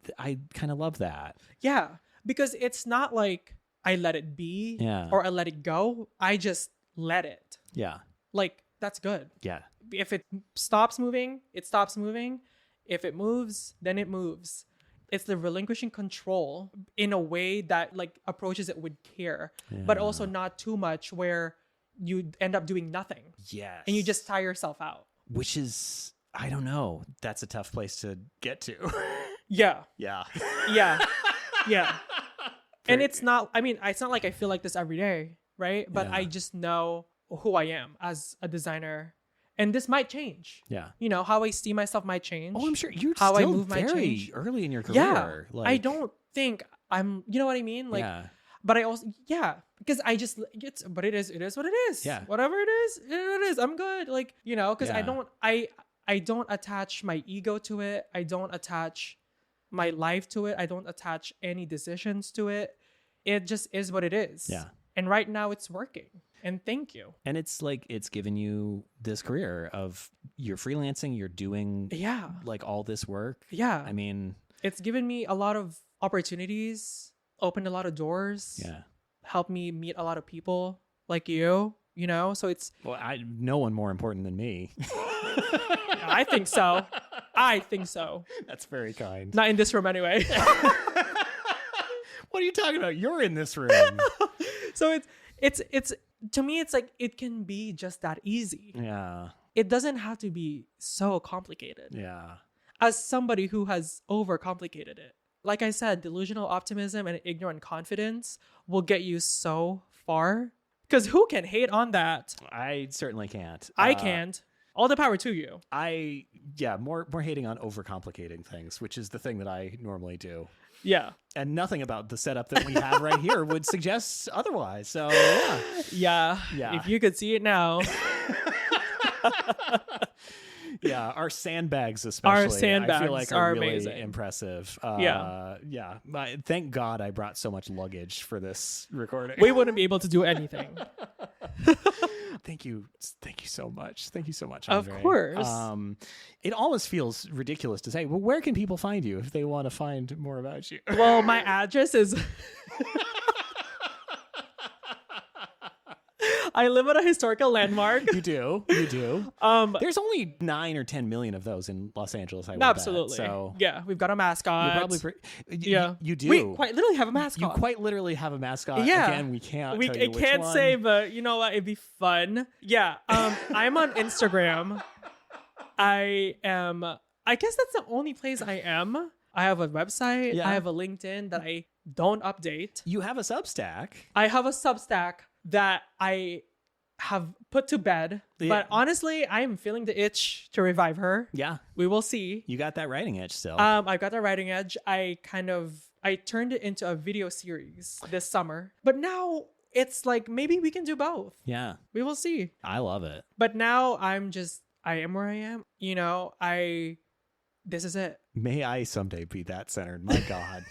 kind of love that. Yeah. Because it's not like I let it be or I let it go. I just let it. Yeah. Like, that's good. Yeah. If it stops moving, it stops moving. If it moves, then it moves. It's the relinquishing control in a way that like approaches it with care, but also not too much where you end up doing nothing. Yes. And you just tire yourself out. Which is, I don't know. That's a tough place to get to. Yeah. Yeah. Yeah. Yeah. And it's not like I feel like this every day, right? But I just know who I am as a designer. And this might change. Yeah. How I see myself might change. Oh, I'm sure you're how still I move very might change. Early in your career. Yeah. I don't think I'm, you know what I mean? Like, but I also, because I just, but it is what it is. Yeah. Whatever it is. I'm good. Like, because I don't attach my ego to it. I don't attach my life to it. I don't attach any decisions to it. It just is what it is. Yeah. And right now it's working. And thank you. And it's like, it's given you this career of you're freelancing, you're doing like all this work. Yeah. I mean, it's given me a lot of opportunities, opened a lot of doors. Yeah. Helped me meet a lot of people like you, so it's... Well, no one more important than me. I think so. That's very kind. Not in this room anyway. What are you talking about? You're in this room. So it's to me, it's like, it can be just that easy. Yeah. It doesn't have to be so complicated. Yeah. As somebody who has overcomplicated it. Like I said, delusional optimism and ignorant confidence will get you so far. Because who can hate on that? I certainly can't. I can't. All the power to you. More hating on overcomplicating things, which is the thing that I normally do. Yeah. And nothing about the setup that we have right here would suggest otherwise. So, yeah. If you could see it now. Yeah, our sandbags especially. Our sandbags I feel like are really amazing. Impressive. Yeah. Thank God I brought so much luggage for this recording. We wouldn't be able to do anything. Thank you so much. Thank you so much, Andrei. Of course. It almost feels ridiculous to say, well, where can people find you if they want to find more about you? Well, my address is... I live at a historical landmark. You do. There's only 9 or 10 million of those in Los Angeles. I would absolutely. Bet, so yeah, we've got a mascot. You're probably you do. We quite literally have a mascot. You quite literally have a mascot. Yeah. Again, we can't. I can't say, but you know what? It'd be fun. Yeah. I'm on Instagram. I guess that's the only place I am. I have a website. Yeah. I have a LinkedIn that I don't update. You have a Substack. I have a Substack that I have put to bed. Yeah. But honestly, I'm feeling the itch to revive her. Yeah. We will see. You got that writing edge still. I've got that writing edge. I turned it into a video series this summer. But now it's like, maybe we can do both. Yeah. We will see. I love it. But now I am where I am. This is it. May I someday be that centered. My God.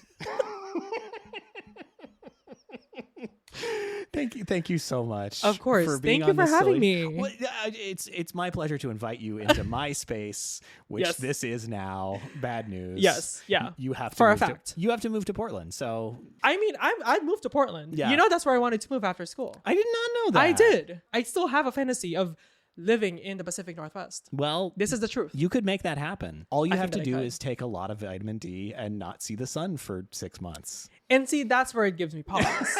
Thank you so much. Of course. Thank you for having me. Well, it's my pleasure to invite you into my space, which yes. This is now. Bad news. Yes. Yeah. You have to for a fact. You have to move to Portland. So I mean, I'd moved to Portland. Yeah. That's where I wanted to move after school. I did not know that. I did. I still have a fantasy of living in the Pacific Northwest. Well, this is the truth. You could make that happen. All you have to do is take a lot of vitamin D and not see the sun for 6 months. And see, that's where it gives me pause.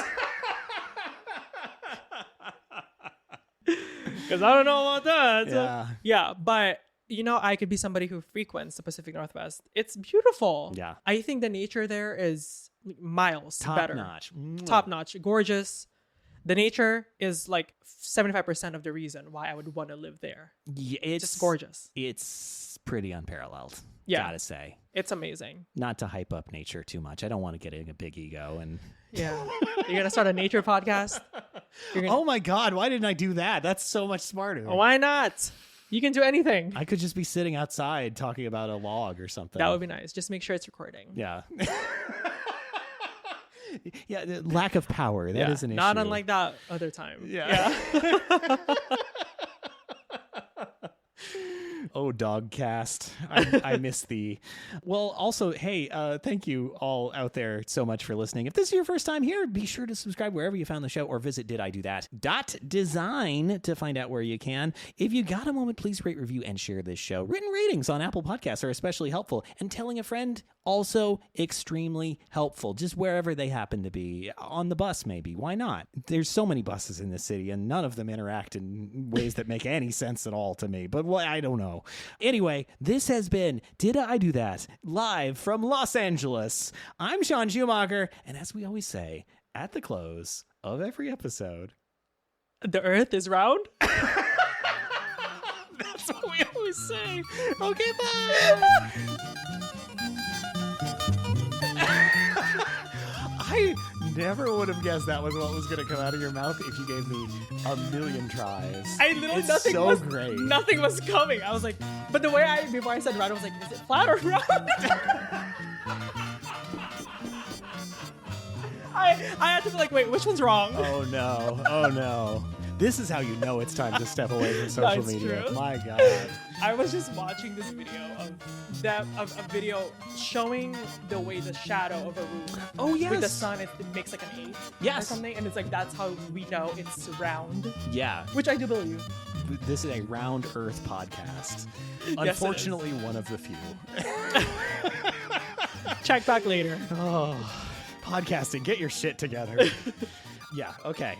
Because I don't know about that. Yeah. Yeah, but I could be somebody who frequents the Pacific Northwest. It's beautiful. Yeah. I think the nature there is miles better. Notch. Top notch. Gorgeous. The nature is like 75% of the reason why I would want to live there. Yeah, it's just gorgeous. It's pretty unparalleled. Yeah. Gotta say. It's amazing. Not to hype up nature too much. I don't want to get in a big ego and. Yeah. You're gonna start a nature podcast. Oh my God! Why didn't I do that? That's so much smarter. Why not? You can do anything. I could just be sitting outside talking about a log or something. That would be nice. Just make sure it's recording. Yeah. Yeah, the lack of power. That is an issue. Not unlike that other time. Yeah. Oh, Dogcast. I miss thee. Well, also, hey, thank you all out there so much for listening. If this is your first time here, be sure to subscribe wherever you found the show or visit dididothat.design to find out where you can. If you got a moment, please rate, review, and share this show. Written ratings on Apple Podcasts are especially helpful, and telling a friend also extremely helpful, just wherever they happen to be. On the bus, maybe. Why not? There's so many buses in this city, and none of them interact in ways that make any sense at all to me. But I don't know. Anyway, this has been Did I Do That? Live from Los Angeles. I'm Sean Schumacher, and as we always say, at the close of every episode, the earth is round? That's what we always say. Okay, bye! I never would have guessed that was what was going to come out of your mouth if you gave me a million tries. I literally Great. Nothing was coming. I was like, but the way before I said round, I was like, is it flat or round? I had to be like, wait, which one's wrong? Oh no. This is how you know it's time to step away from social media. True. My God. I was just watching this video of a video showing the way the shadow of a room. Oh, yes. With the sun, it makes like an 8 Yes. or something, and it's like that's how we know it's round. Yeah. Which I do believe. This is a round Earth podcast. Yes, Unfortunately, one of the few. Check back later. Oh, podcasting, get your shit together. Yeah, okay.